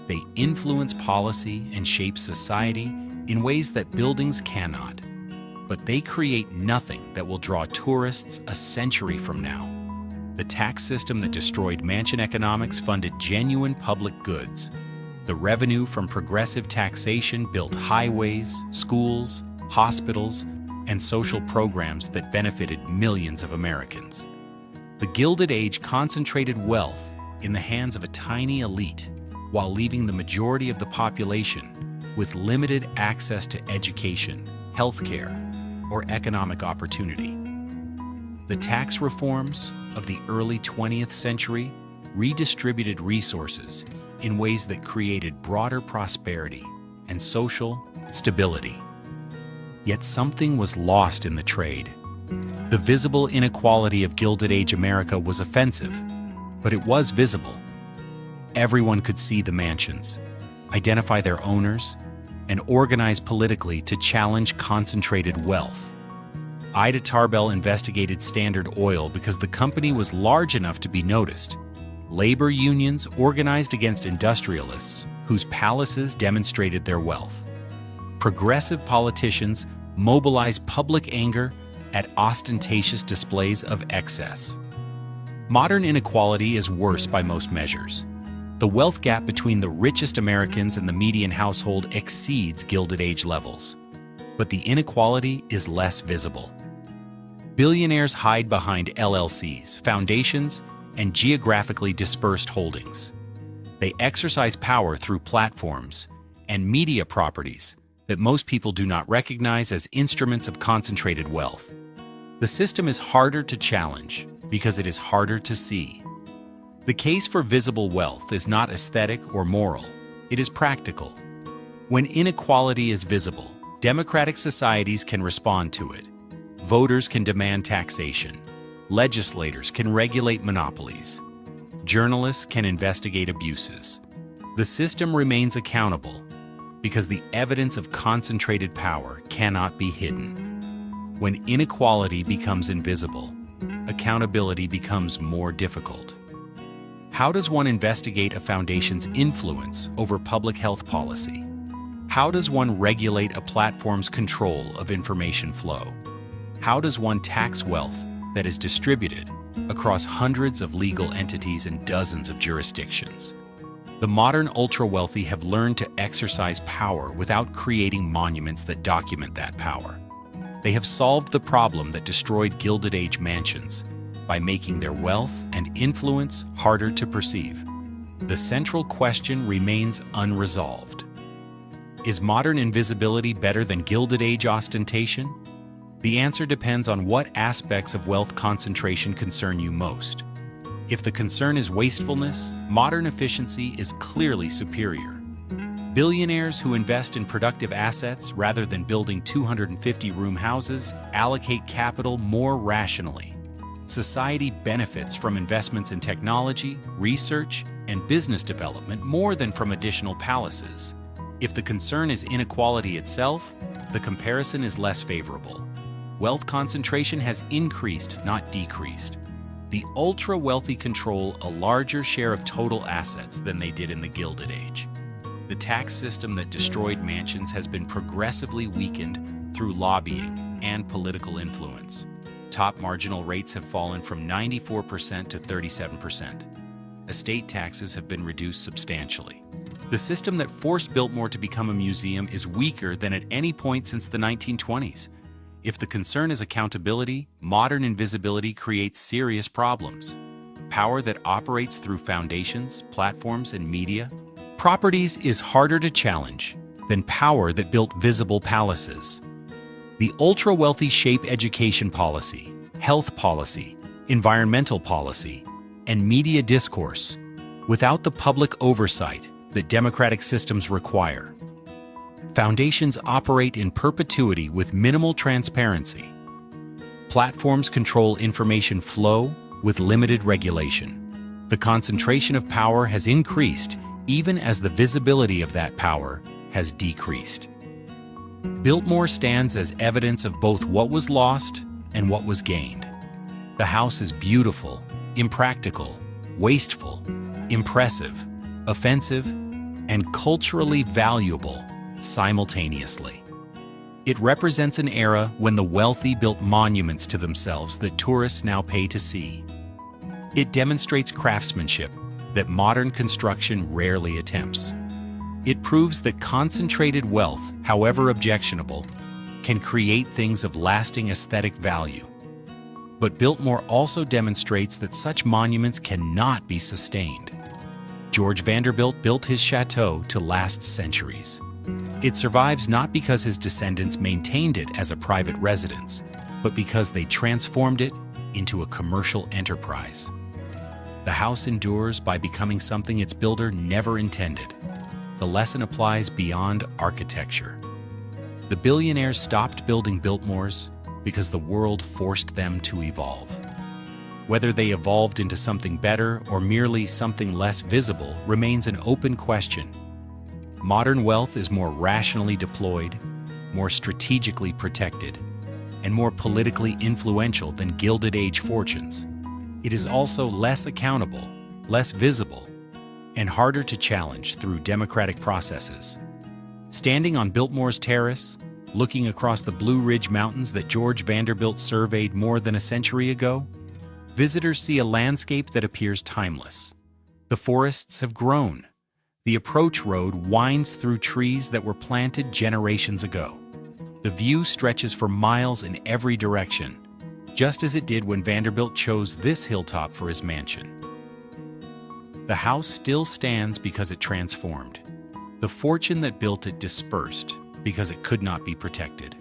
They influence policy and shape society in ways that buildings cannot. But they create nothing that will draw tourists a century from now. The tax system that destroyed mansion economics funded genuine public goods. The revenue from progressive taxation built highways, schools, hospitals, and social programs that benefited millions of Americans. The Gilded Age concentrated wealth in the hands of a tiny elite, while leaving the majority of the population with limited access to education, healthcare, or economic opportunity. The tax reforms of the early 20th century redistributed resources in ways that created broader prosperity and social stability. Yet something was lost in the trade. The visible inequality of Gilded Age America was offensive, but it was visible. Everyone could see the mansions, identify their owners, and organize politically to challenge concentrated wealth. Ida Tarbell investigated Standard Oil because the company was large enough to be noticed. Labor unions organized against industrialists whose palaces demonstrated their wealth. Progressive politicians mobilized public anger at ostentatious displays of excess. Modern inequality is worse by most measures. The wealth gap between the richest Americans and the median household exceeds Gilded Age levels, but the inequality is less visible. Billionaires hide behind LLCs, foundations, and geographically dispersed holdings. They exercise power through platforms and media properties that most people do not recognize as instruments of concentrated wealth. The system is harder to challenge because it is harder to see. The case for visible wealth is not aesthetic or moral, it is practical. When inequality is visible, democratic societies can respond to it. Voters can demand taxation. Legislators can regulate monopolies. Journalists can investigate abuses. The system remains accountable, Because the evidence of concentrated power cannot be hidden. When inequality becomes invisible, accountability becomes more difficult. How does one investigate a foundation's influence over public health policy? How does one regulate a platform's control of information flow? How does one tax wealth that is distributed across hundreds of legal entities and dozens of jurisdictions? The modern ultra-wealthy have learned to exercise power without creating monuments that document that power. They have solved the problem that destroyed Gilded Age mansions by making their wealth and influence harder to perceive. The central question remains unresolved. Is modern invisibility better than Gilded Age ostentation? The answer depends on what aspects of wealth concentration concern you most. If the concern is wastefulness, modern efficiency is clearly superior. Billionaires who invest in productive assets rather than building 250-room houses allocate capital more rationally. Society benefits from investments in technology, research, and business development more than from additional palaces. If the concern is inequality itself, the comparison is less favorable. Wealth concentration has increased, not decreased. The ultra-wealthy control a larger share of total assets than they did in the Gilded Age. The tax system that destroyed mansions has been progressively weakened through lobbying and political influence. Top marginal rates have fallen from 94% to 37%. Estate taxes have been reduced substantially. The system that forced Biltmore to become a museum is weaker than at any point since the 1920s. If the concern is accountability, modern invisibility creates serious problems. Power that operates through foundations, platforms, and media. Properties is harder to challenge than power that built visible palaces. The ultra-wealthy shape education policy, health policy, environmental policy, and media discourse without the public oversight that democratic systems require. Foundations operate in perpetuity with minimal transparency. Platforms control information flow with limited regulation. The concentration of power has increased even as the visibility of that power has decreased. Biltmore stands as evidence of both what was lost and what was gained. The house is beautiful, impractical, wasteful, impressive, offensive, and culturally valuable simultaneously. It represents an era when the wealthy built monuments to themselves that tourists now pay to see. It demonstrates craftsmanship that modern construction rarely attempts. It proves that concentrated wealth, however objectionable, can create things of lasting aesthetic value. But Biltmore also demonstrates that such monuments cannot be sustained. George Vanderbilt built his château to last centuries. It survives not because his descendants maintained it as a private residence, but because they transformed it into a commercial enterprise. The house endures by becoming something its builder never intended. The lesson applies beyond architecture. The billionaires stopped building Biltmores because the world forced them to evolve. Whether they evolved into something better or merely something less visible remains an open question. Modern wealth is more rationally deployed, more strategically protected, and more politically influential than Gilded Age fortunes. It is also less accountable, less visible, and harder to challenge through democratic processes. Standing on Biltmore's terrace, looking across the Blue Ridge Mountains that George Vanderbilt surveyed more than a century ago, visitors see a landscape that appears timeless. The forests have grown. The approach road winds through trees that were planted generations ago. The view stretches for miles in every direction, just as it did when Vanderbilt chose this hilltop for his mansion. The house still stands because it transformed. The fortune that built it dispersed because it could not be protected.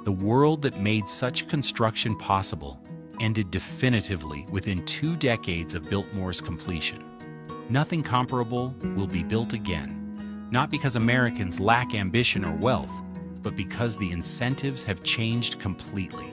The world that made such construction possible ended definitively within 2 decades of Biltmore's completion. Nothing comparable will be built again, not because Americans lack ambition or wealth, but because the incentives have changed completely.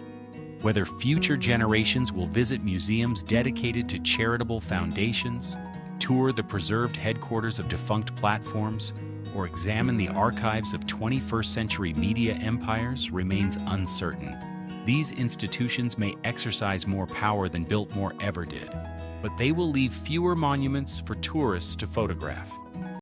Whether future generations will visit museums dedicated to charitable foundations, tour the preserved headquarters of defunct platforms, or examine the archives of 21st century media empires remains uncertain. These institutions may exercise more power than Biltmore ever did, but they will leave fewer monuments for tourists to photograph.